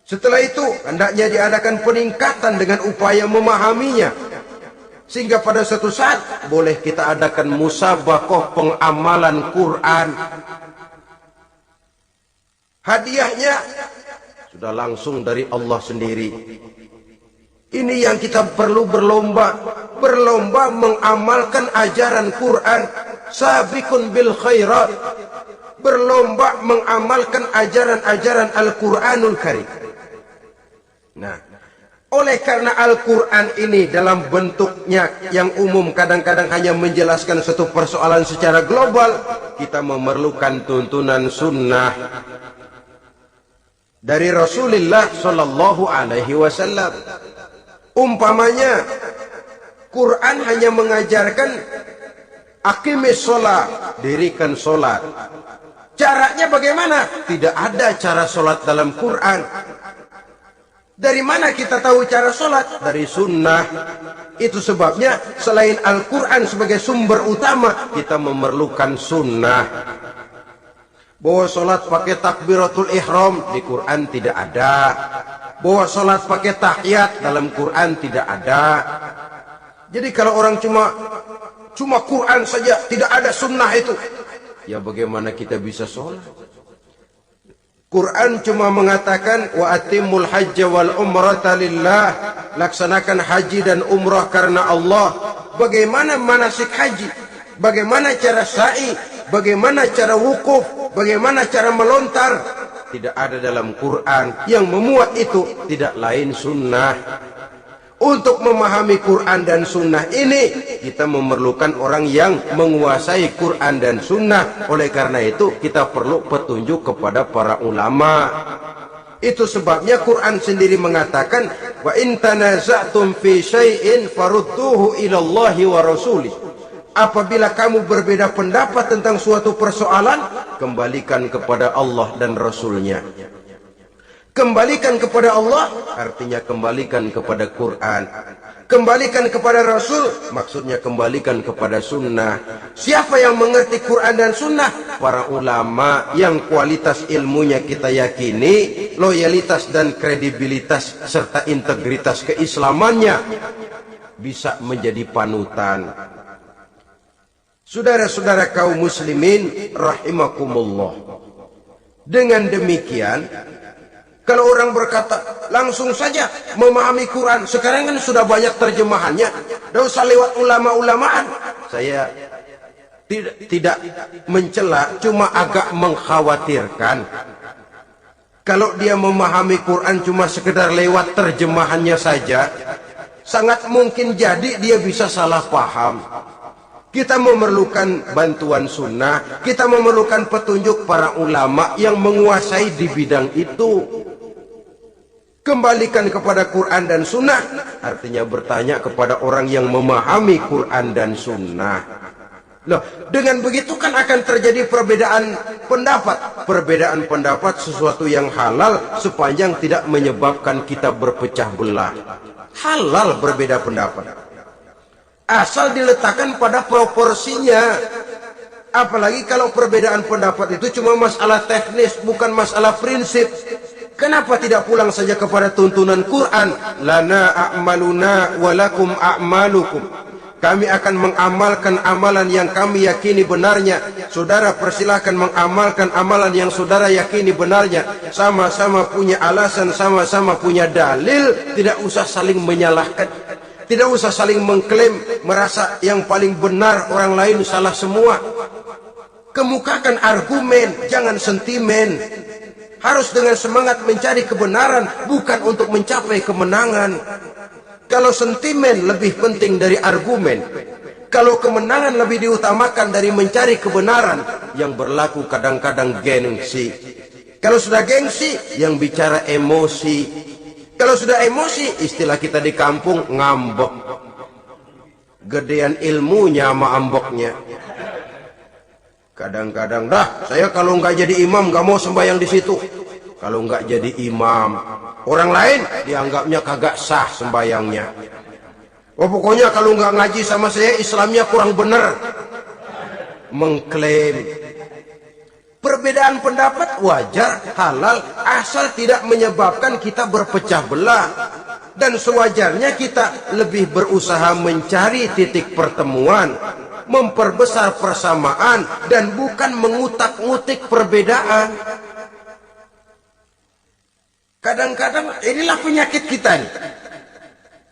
Setelah itu hendaknya diadakan peningkatan dengan upaya memahaminya, sehingga pada suatu saat boleh kita adakan musabaqah pengamalan Quran. Hadiahnya sudah langsung dari Allah sendiri. Ini yang kita perlu berlomba mengamalkan ajaran Quran. Sabiqun bil khairat, berlomba mengamalkan ajaran-ajaran Al-Quranul Karim. Nah, oleh karena Al-Quran ini dalam bentuknya yang umum kadang-kadang hanya menjelaskan satu persoalan secara global, kita memerlukan tuntunan sunnah dari Rasulullah Shallallahu Alaihi Wasallam. Umpamanya, Quran hanya mengajarkan aqimis sholat, dirikan sholat. Caranya bagaimana? Tidak ada cara sholat dalam Quran. Dari mana kita tahu cara sholat? Dari sunnah. Itu sebabnya selain Al-Quran sebagai sumber utama, kita memerlukan sunnah. Bahwa sholat pakai takbiratul ihram di Quran tidak ada. Bahwa sholat pakai tahiyat dalam Quran tidak ada. Jadi kalau orang cuma Quran saja, tidak ada sunnah itu, ya bagaimana kita bisa sholat? Quran cuma mengatakan wa atimul hajja wal umrata lillah, laksanakan haji dan umrah karena Allah. Bagaimana manasik haji? Bagaimana cara sa'i? Bagaimana cara wukuf? Bagaimana cara melontar? Tidak ada dalam Quran. Yang memuat itu tidak lain sunnah. Untuk memahami Quran dan sunnah ini, kita memerlukan orang yang menguasai Quran dan sunnah. Oleh karena itu, kita perlu petunjuk kepada para ulama. Itu sebabnya Quran sendiri mengatakan, wa in tanaza'tum fi syai'in farudduhu ila Allahi wa rasulih. Apabila kamu berbeda pendapat tentang suatu persoalan, kembalikan kepada Allah dan Rasulnya. Kembalikan kepada Allah artinya kembalikan kepada Quran. Kembalikan kepada Rasul maksudnya kembalikan kepada sunnah. Siapa yang mengerti Quran dan sunnah? Para ulama yang kualitas ilmunya kita yakini, loyalitas dan kredibilitas serta integritas keislamannya bisa menjadi panutan. Saudara-saudara kaum muslimin rahimakumullah. Dengan demikian, kalau orang berkata langsung saja memahami Quran, sekarang kan sudah banyak terjemahannya, tidak usah lewat ulama-ulamaan. Saya tidak mencela, cuma agak mengkhawatirkan kalau dia memahami Quran cuma sekedar lewat terjemahannya saja, sangat mungkin jadi dia bisa salah paham. Kita memerlukan bantuan sunnah, kita memerlukan petunjuk para ulama yang menguasai di bidang itu. Kembalikan kepada Quran dan sunnah artinya bertanya kepada orang yang memahami Quran dan sunnah. Loh, dengan begitu kan akan terjadi perbedaan pendapat. Perbedaan pendapat sesuatu yang halal sepanjang tidak menyebabkan kita berpecah belah. Halal berbeda pendapat. asal diletakkan pada proporsinya. Apalagi kalau perbedaan pendapat itu cuma masalah teknis, bukan masalah prinsip. Kenapa tidak pulang saja kepada tuntunan Quran? Lana a'maluna walakum a'malukum. Kami akan mengamalkan amalan yang kami yakini benarnya. Saudara persilahkan mengamalkan amalan yang saudara yakini benarnya. Sama-sama punya alasan, sama-sama punya dalil. Tidak usah saling menyalahkan. Tidak usah saling mengklaim, merasa yang paling benar, orang lain salah semua. Kemukakan argumen, jangan sentimen. Harus dengan semangat mencari kebenaran, bukan untuk mencapai kemenangan. Kalau sentimen lebih penting dari argumen, kalau kemenangan lebih diutamakan dari mencari kebenaran, yang berlaku kadang-kadang gengsi. Kalau sudah gengsi, yang bicara emosi. Kalau sudah emosi, istilah kita di kampung, ngambek. Gedean ilmunya sama amboknya. Kadang-kadang, dah, saya kalau nggak jadi imam, nggak mau sembahyang di situ. Kalau nggak jadi imam, orang lain dianggapnya kagak sah sembahyangnya. Oh, pokoknya kalau nggak ngaji sama saya, Islamnya kurang benar. Mengklaim. Perbedaan pendapat wajar, halal, asal tidak menyebabkan kita berpecah belah. Dan sewajarnya kita lebih berusaha mencari titik pertemuan, memperbesar persamaan, dan bukan mengutak-ngutik perbedaan. Kadang-kadang inilah penyakit kita nih.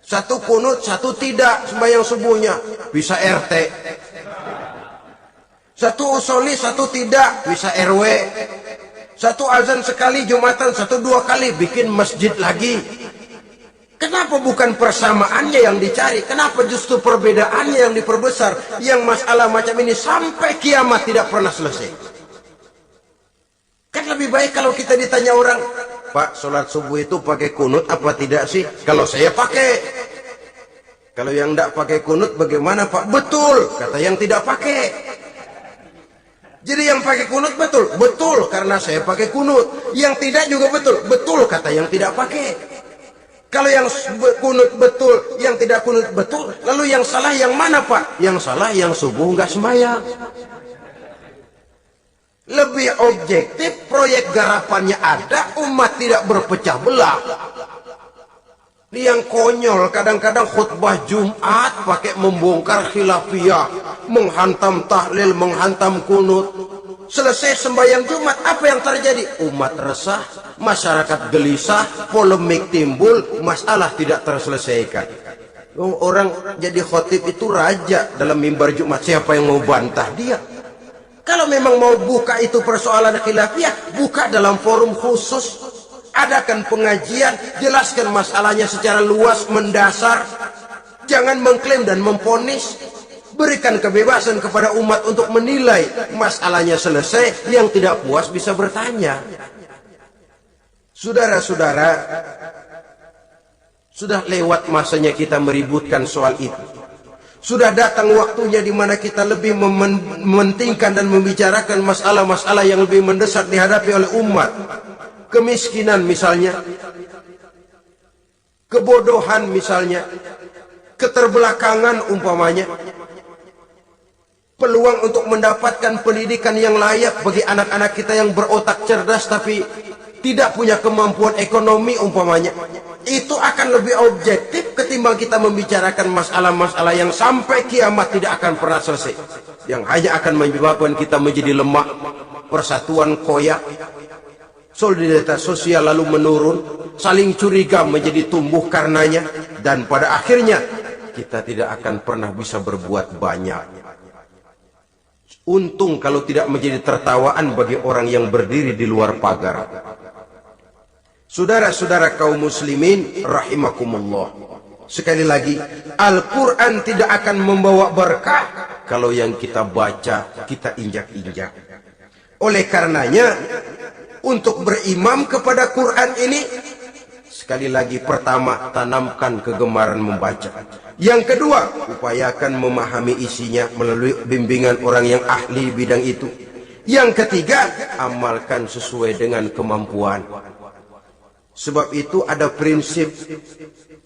Satu kunut, satu tidak sembahyang subuhnya, bisa RT. Satu usoli, satu tidak, bisa RW. Satu azan sekali Jumatan, satu dua kali, bikin masjid lagi. Kenapa bukan persamaannya yang dicari? Kenapa justru perbedaannya yang diperbesar? Yang masalah macam ini sampai kiamat tidak pernah selesai. Kan lebih baik kalau kita ditanya orang, Pak, sholat subuh itu pakai kunut apa tidak sih? Kalau saya pakai. Kalau yang tidak pakai kunut bagaimana, Pak? Betul, kata yang tidak pakai. Jadi yang pakai kunut betul? Betul, karena saya pakai kunut. Yang tidak juga betul? Betul, kata yang tidak pakai. Kalau yang kunut betul, yang tidak kunut betul, lalu yang salah yang mana, Pak? Yang salah yang subuh nggak sembahyang. Lebih objektif, proyek garapannya ada, umat tidak berpecah belah. Yang konyol kadang-kadang khutbah Jumat pakai membongkar khilafiyah, menghantam tahlil, menghantam kunut. Selesai sembahyang Jumat, apa yang terjadi? Umat resah, masyarakat gelisah, polemik timbul, masalah tidak terselesaikan. Orang jadi khotib itu raja dalam mimbar Jumat, siapa yang mau bantah dia? Kalau memang mau buka itu persoalan khilafiyah, buka dalam forum khusus. Adakan pengajian, jelaskan masalahnya secara luas, mendasar. Jangan mengklaim dan memponis. Berikan kebebasan kepada umat untuk menilai. Masalahnya selesai, yang tidak puas bisa bertanya. Saudara-saudara, sudah lewat masanya kita meributkan soal itu. Sudah datang waktunya di mana kita lebih mementingkan dan membicarakan masalah-masalah yang lebih mendesak dihadapi oleh umat. Kemiskinan misalnya, kebodohan misalnya, keterbelakangan umpamanya, peluang untuk mendapatkan pendidikan yang layak bagi anak-anak kita yang berotak cerdas tapi tidak punya kemampuan ekonomi umpamanya. Itu akan lebih objektif ketimbang kita membicarakan masalah-masalah yang sampai kiamat tidak akan pernah selesai, yang hanya akan menyebabkan kita menjadi lemah, persatuan koyak, solidaritas sosial lalu menurun, saling curiga menjadi tumbuh karenanya, dan pada akhirnya kita tidak akan pernah bisa berbuat banyak. Untung kalau tidak menjadi tertawaan bagi orang yang berdiri di luar pagar. Saudara-saudara kaum muslimin rahimakumullah, sekali lagi, Al-Quran tidak akan membawa berkah kalau yang kita baca kita injak-injak. Oleh karenanya, untuk berimam kepada Quran ini, sekali lagi, pertama, tanamkan kegemaran membaca. Yang kedua, upayakan memahami isinya melalui bimbingan orang yang ahli bidang itu. Yang ketiga, amalkan sesuai dengan kemampuan. Sebab itu ada prinsip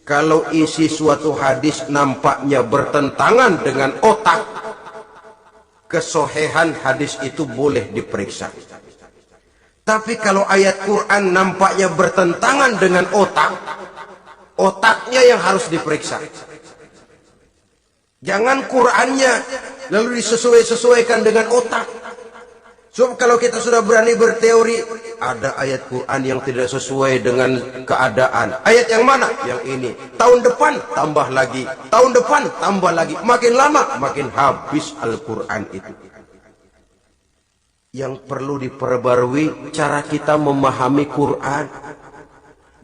Kalau isi suatu hadis nampaknya bertentangan dengan otak, kesohihan hadis itu boleh diperiksa. Tapi kalau ayat Quran nampaknya bertentangan dengan otak, otaknya yang harus diperiksa. Jangan Qurannya lalu disesuaikan dengan otak. Sebab kalau kita sudah berani berteori, ada ayat Quran yang tidak sesuai dengan keadaan. Ayat yang mana? Yang ini. Tahun depan tambah lagi. Tahun depan tambah lagi. Makin lama makin habis Al-Quran itu. Yang perlu diperbarui cara kita memahami Quran.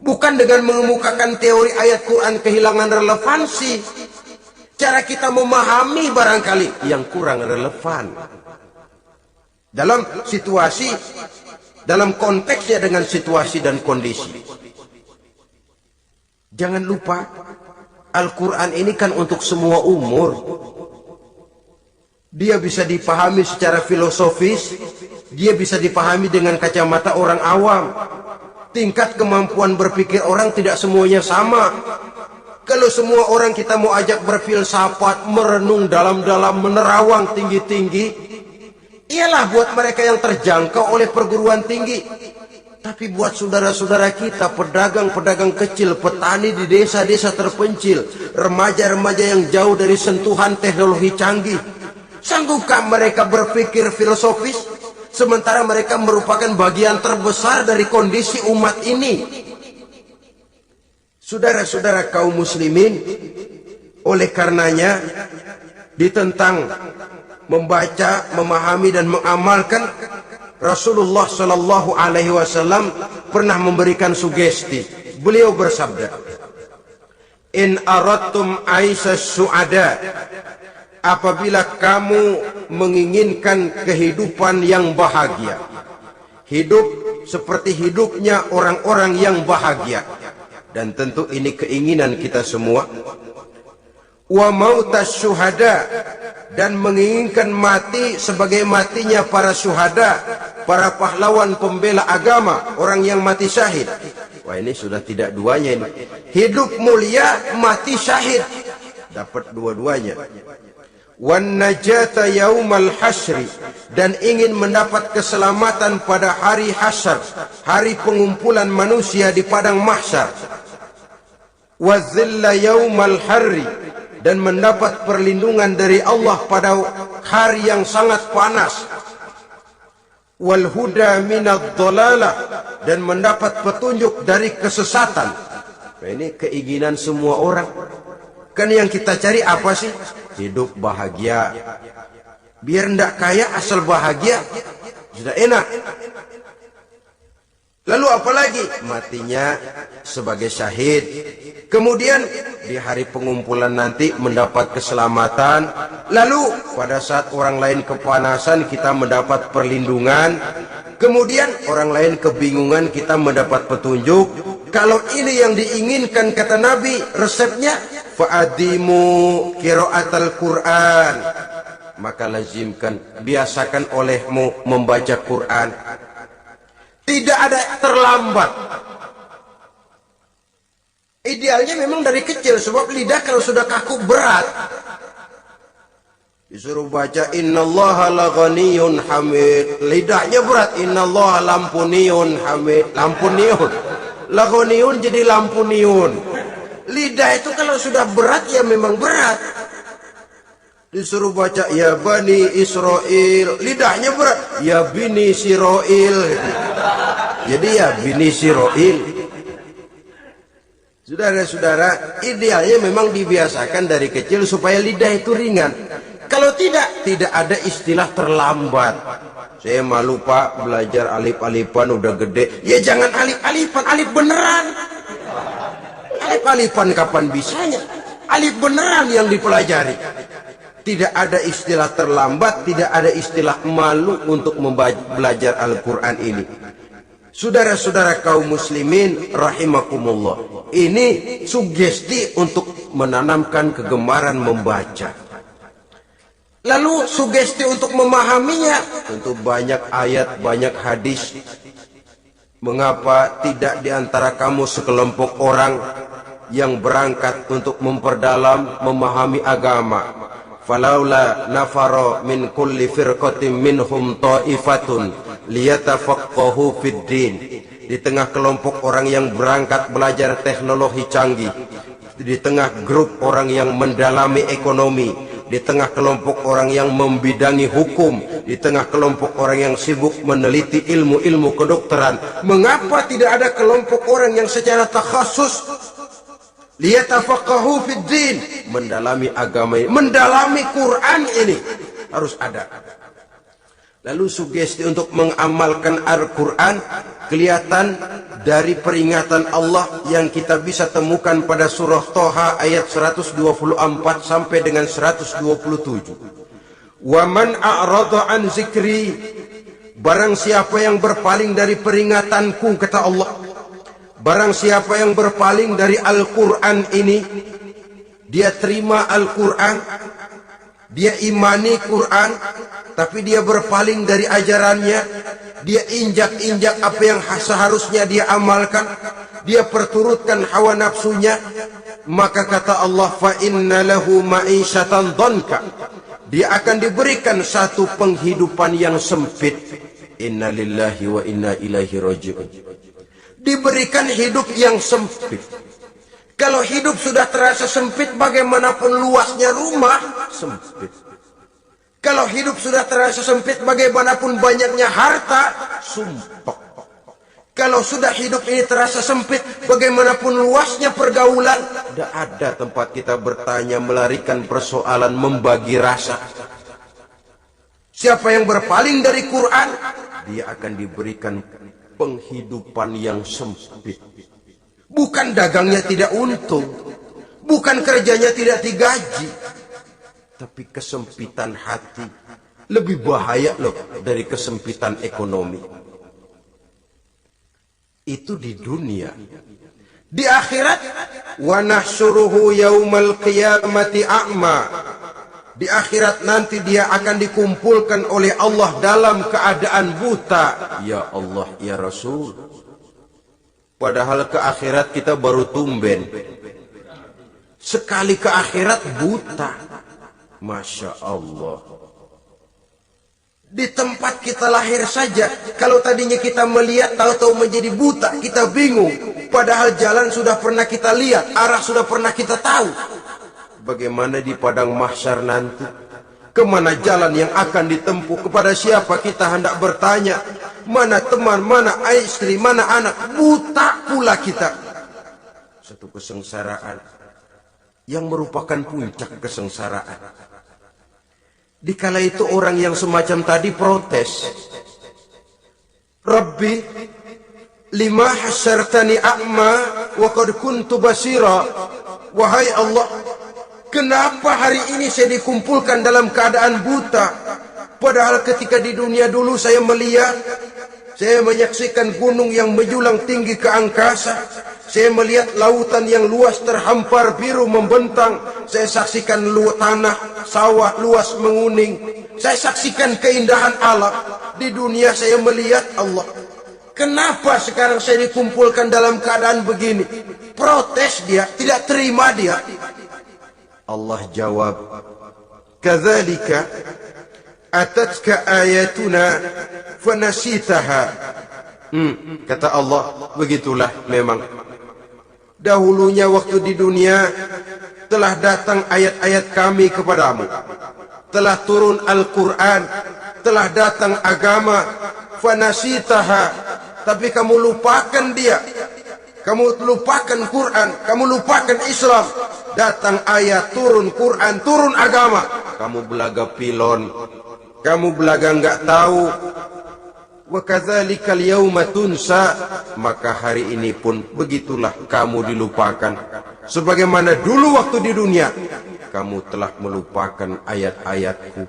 Bukan dengan mengemukakan teori ayat Quran kehilangan relevansi. Cara kita memahami barangkali yang kurang relevan. Dalam situasi, dalam konteksnya dengan situasi dan kondisi. Jangan lupa, Al-Quran ini kan untuk semua umur. Dia bisa dipahami secara filosofis, dia bisa dipahami dengan kacamata orang awam. Tingkat kemampuan berpikir orang tidak semuanya sama. Kalau semua orang kita mau ajak berfilsafat, merenung dalam-dalam, menerawang tinggi-tinggi, ialah buat mereka yang terjangkau oleh perguruan tinggi. Tapi buat saudara-saudara kita, pedagang-pedagang kecil, petani di desa-desa terpencil, remaja-remaja yang jauh dari sentuhan teknologi canggih, sanggupkah mereka berpikir filosofis? Sementara mereka merupakan bagian terbesar dari kondisi umat ini. Saudara-saudara kaum muslimin, oleh karenanya ditentang membaca, memahami dan mengamalkan. Rasulullah Shallallahu Alaihi Wasallam pernah memberikan sugesti. Beliau bersabda, "In aradtum aisha su'ada," apabila kamu menginginkan kehidupan yang bahagia, hidup seperti hidupnya orang-orang yang bahagia, dan tentu ini keinginan kita semua. Wa mautas syuhada, dan menginginkan mati sebagai matinya para syuhada, para pahlawan pembela agama, orang yang mati syahid. Wah, ini sudah tidak duanya ini. Hidup mulia, mati syahid. Dapat dua-duanya. Wan najata yaumal hasyri, dan ingin mendapat keselamatan pada hari hasyar, hari pengumpulan manusia di padang mahsyar. Wa zilla yaumal harri, dan mendapat perlindungan dari Allah pada hari yang sangat panas. Wal huda minad dhalalah, dan mendapat petunjuk dari kesesatan. Nah, ini keinginan semua orang. Kan yang kita cari apa sih? Hidup bahagia. Biar ndak kaya asal bahagia, sudah enak. Lalu apalagi? Matinya sebagai syahid. Kemudian di hari pengumpulan nanti mendapat keselamatan. Lalu pada saat orang lain kepanasan kita mendapat perlindungan. Kemudian orang lain kebingungan kita mendapat petunjuk. Kalau ini yang diinginkan kata Nabi, resepnya fa'adimu qiraatal Quran, maka lazimkan, biasakan olehmu membaca Quran. Tidak ada terlambat. Idealnya memang dari kecil, sebab lidah kalau sudah kaku berat. Disuruh baca innallaha laghaniyun hamid, lidahnya berat. Innallaha lampuniyun hamid, lampuniyun. Laghaniyun jadi lampuniyun. Lidah itu kalau sudah berat ya memang berat. Disuruh baca ya bani Israel, lidahnya berat. Ya bini Siroil, jadi ya bini Siroil. Saudara-saudara, idealnya memang dibiasakan dari kecil supaya lidah itu ringan. Kalau tidak ada istilah terlambat. Saya malu pak, belajar alif-alifan udah gede. Ya jangan alif-alifan, alif beneran. Alif-alifan kapan bisanya? Alif beneran yang dipelajari. Tidak ada istilah terlambat, tidak ada istilah malu untuk belajar Al-Quran ini. Saudara-saudara kaum muslimin rahimakumullah, ini sugesti untuk menanamkan kegemaran membaca. Lalu sugesti untuk memahaminya, tentu banyak ayat, banyak hadis. Mengapa tidak diantara kamu sekelompok orang yang berangkat untuk memperdalam, memahami agama. Falaula nafara min kulli firqatin minhum ta'ifatun liyatafaqahu fid din. Di tengah kelompok orang yang berangkat belajar teknologi canggih, di tengah grup orang yang mendalami ekonomi, di tengah kelompok orang yang membidangi hukum, di tengah kelompok orang yang sibuk meneliti ilmu-ilmu kedokteran, mengapa tidak ada kelompok orang yang secara takhasus liyatafaqahu fid din, mendalami agama ini, mendalami Quran ini? Harus ada. Lalu sugesti untuk mengamalkan Al-Quran kelihatan dari peringatan Allah yang kita bisa temukan pada surah Toha ayat 124 sampai dengan 127. Wa man a'rada an zikri, barang siapa yang berpaling dari peringatanku, kata Allah, barang siapa yang berpaling dari Al-Quran ini, dia terima Al-Quran, dia imani Quran, tapi dia berpaling dari ajarannya, dia injak-injak apa yang seharusnya dia amalkan, dia perturutkan hawa nafsunya, maka kata Allah, fa inna lahu ma'isyatan dhanka, dia akan diberikan satu penghidupan yang sempit. Inna lillahi wa inna ilaihi raji'un. Diberikan hidup yang sempit. Kalau hidup sudah terasa sempit, bagaimanapun luasnya rumah, sempit. Kalau hidup sudah terasa sempit, bagaimanapun banyaknya harta, sumpek. Kalau sudah hidup ini terasa sempit, bagaimanapun luasnya pergaulan, tidak ada tempat kita bertanya, melarikan persoalan, membagi rasa. Siapa yang berpaling dari Quran, dia akan diberikan penghidupan yang sempit. Bukan dagangnya tidak untung, bukan kerjanya tidak digaji, tapi kesempitan hati lebih bahaya loh dari kesempitan ekonomi. Itu di dunia. Di akhirat, wa nahsyuruhu yaumal qiyamati a'ma. Di akhirat nanti dia akan dikumpulkan oleh Allah dalam keadaan buta. Ya Allah, ya Rasul. Padahal ke akhirat kita baru tumben. Sekali ke akhirat buta. Masya Allah. Di tempat kita lahir saja, kalau tadinya kita melihat, tahu-tahu menjadi buta, kita bingung. Padahal jalan sudah pernah kita lihat, arah sudah pernah kita tahu. Bagaimana di padang mahsyar nanti? Kemana jalan yang akan ditempuh? Kepada siapa kita hendak bertanya? Mana teman, mana istri, mana anak? Buta pula kita. Satu kesengsaraan yang merupakan puncak kesengsaraan. Dikala itu orang yang semacam tadi protes. Rabbi, lima hasyartani a'ma wa qad kuntu basira. Wahai Allah, kenapa hari ini saya dikumpulkan dalam keadaan buta? Padahal ketika di dunia dulu saya melihat, saya menyaksikan gunung yang menjulang tinggi ke angkasa. Saya melihat lautan yang luas terhampar biru membentang. Saya saksikan tanah, sawah luas menguning. Saya saksikan keindahan alam. Di dunia saya melihat Allah. Kenapa sekarang saya dikumpulkan dalam keadaan begini? Protes dia, tidak terima dia. Allah jawab, kadzalika atatka ayatuna fanasitaha. Kata Allah, begitulah memang. Dahulunya waktu di dunia telah datang ayat-ayat kami kepadamu, telah turun Al-Quran, telah datang agama, fanasitaha, tapi kamu lupakan dia, kamu lupakan Quran, kamu lupakan Islam. Datang ayat, turun Quran, turun agama, kamu belaga pilon, kamu belaga nggak tahu. Wa kadzalikal yauma tunsa, maka hari ini pun begitulah kamu dilupakan. Sebagaimana dulu waktu di dunia kamu telah melupakan ayat-ayatku,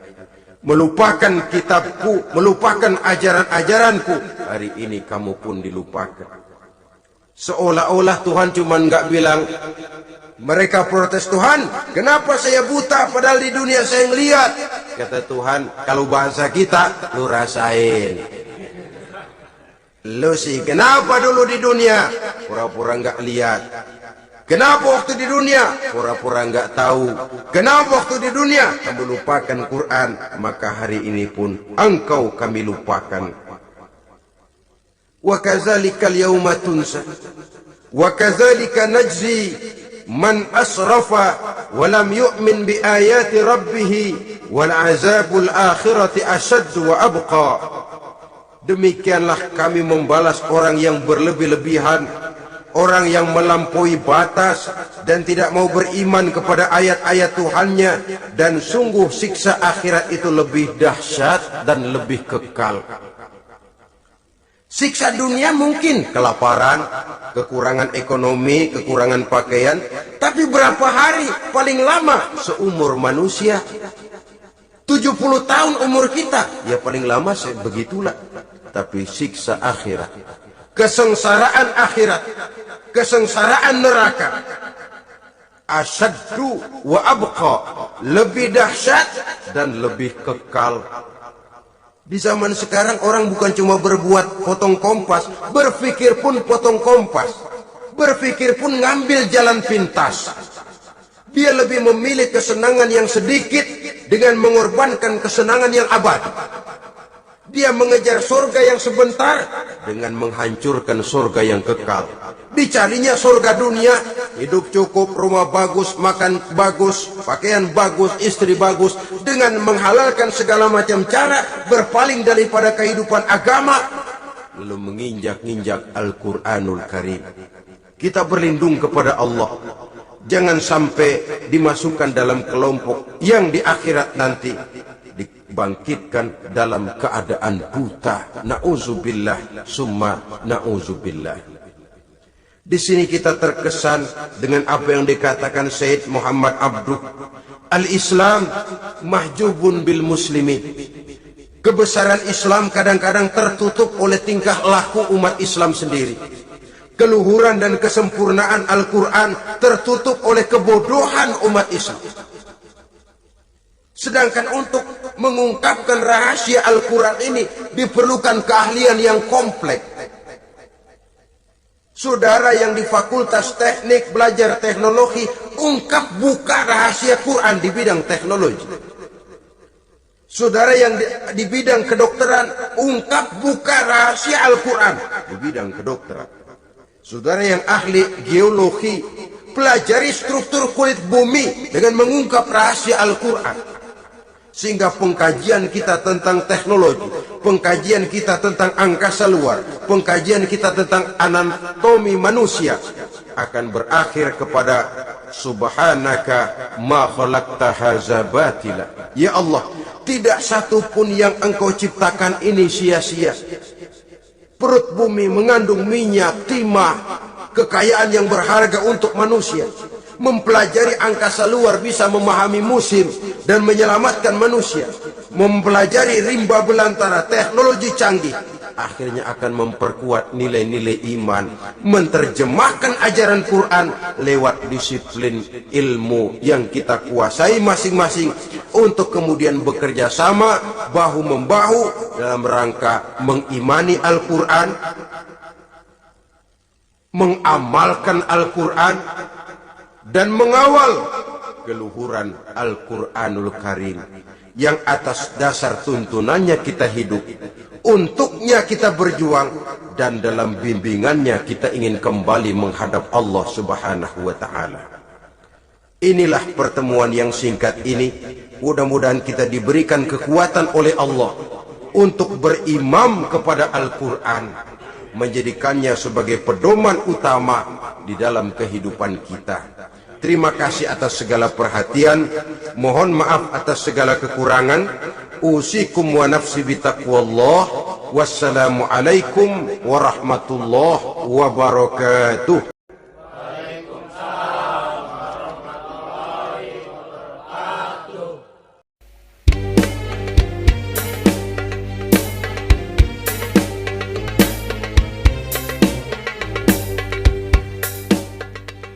melupakan kitabku, melupakan ajaran-ajaranku. Hari ini kamu pun dilupakan. Seolah-olah Tuhan cuma nggak bilang, mereka protes, Tuhan, kenapa saya buta padahal di dunia saya ngelihat. Kata Tuhan, kalau bahasa kita, lu rasain. Lu sih kenapa dulu di dunia pura-pura nggak lihat? Kenapa waktu di dunia? Pura-pura nggak tahu. Kenapa waktu di dunia? Kamu lupakan Quran. Maka hari ini pun engkau kami lupakan. Wa kadzalika al-yawma tunsa. Wa kadzalika najzi man asrafa wa lam yu'min bi ayati rabbih wal azabul akhirati asyaddu wa abqa. Demikianlah kami membalas orang yang berlebih-lebihan, orang yang melampaui batas dan tidak mau beriman kepada ayat-ayat Tuhannya, dan sungguh siksa akhirat itu lebih dahsyat dan lebih kekal. Siksa dunia mungkin kelaparan, kekurangan ekonomi, kekurangan pakaian, tapi berapa hari paling lama seumur manusia? 70 tahun umur kita, ya paling lama begitulah. Tapi siksa akhirat, kesengsaraan akhirat, kesengsaraan neraka, asyaddu wa abqa, lebih dahsyat dan lebih kekal. Di zaman sekarang orang bukan cuma berbuat potong kompas, berpikir pun potong kompas, berpikir pun ngambil jalan pintas. Dia lebih memilih kesenangan yang sedikit dengan mengorbankan kesenangan yang abadi. Dia mengejar surga yang sebentar dengan menghancurkan surga yang kekal. Dicarinya surga dunia, hidup cukup, rumah bagus, makan bagus, pakaian bagus, istri bagus, dengan menghalalkan segala macam cara, berpaling daripada kehidupan agama, lalu menginjak-injak Al-Quranul Karim. Kita berlindung kepada Allah. Jangan sampai dimasukkan dalam kelompok yang di akhirat nanti dibangkitkan dalam keadaan buta. Na'udzubillah summa na'udzubillah. Di sini kita terkesan dengan apa yang dikatakan Sayyid Muhammad Abduh, al-Islam mahjubun bil muslimin. Kebesaran Islam kadang-kadang tertutup oleh tingkah laku umat Islam sendiri. Keluhuran dan kesempurnaan Al-Quran tertutup oleh kebodohan umat Islam. Sedangkan untuk mengungkapkan rahasia Al-Quran ini diperlukan keahlian yang kompleks. Saudara yang di Fakultas Teknik belajar teknologi, ungkap buka rahasia Quran di bidang teknologi. Saudara yang di bidang kedokteran, ungkap buka rahasia Al-Quran di bidang kedokteran. Saudara yang ahli geologi, pelajari struktur kulit bumi dengan mengungkap rahasia Al-Quran. Sehingga pengkajian kita tentang teknologi, pengkajian kita tentang angkasa luar, pengkajian kita tentang anatomi manusia akan berakhir kepada subhanaka ma khalaqta hadza batila. Ya Allah, tidak satu pun yang engkau ciptakan ini sia-sia. Perut bumi mengandung minyak, timah, kekayaan yang berharga untuk manusia. Mempelajari angkasa luar bisa memahami musim dan menyelamatkan manusia. Mempelajari rimba belantara, teknologi canggih, akhirnya akan memperkuat nilai-nilai iman. Menerjemahkan ajaran Quran lewat disiplin ilmu yang kita kuasai masing-masing, untuk kemudian bekerja sama bahu-membahu dalam rangka mengimani Al-Quran, mengamalkan Al-Quran, dan mengawal keluhuran Al-Quranul Karim yang atas dasar tuntunannya kita hidup, untuknya kita berjuang, dan dalam bimbingannya kita ingin kembali menghadap Allah Subhanahu wa Ta'ala. Inilah pertemuan yang singkat ini. Mudah-mudahan kita diberikan kekuatan oleh Allah untuk berimam kepada Al-Quran, menjadikannya sebagai pedoman utama di dalam kehidupan kita. Terima kasih atas segala perhatian. Mohon maaf atas segala kekurangan. Usikum wa nafsi bitaqwallah. Wassalamualaikum warahmatullahi wabarakatuh.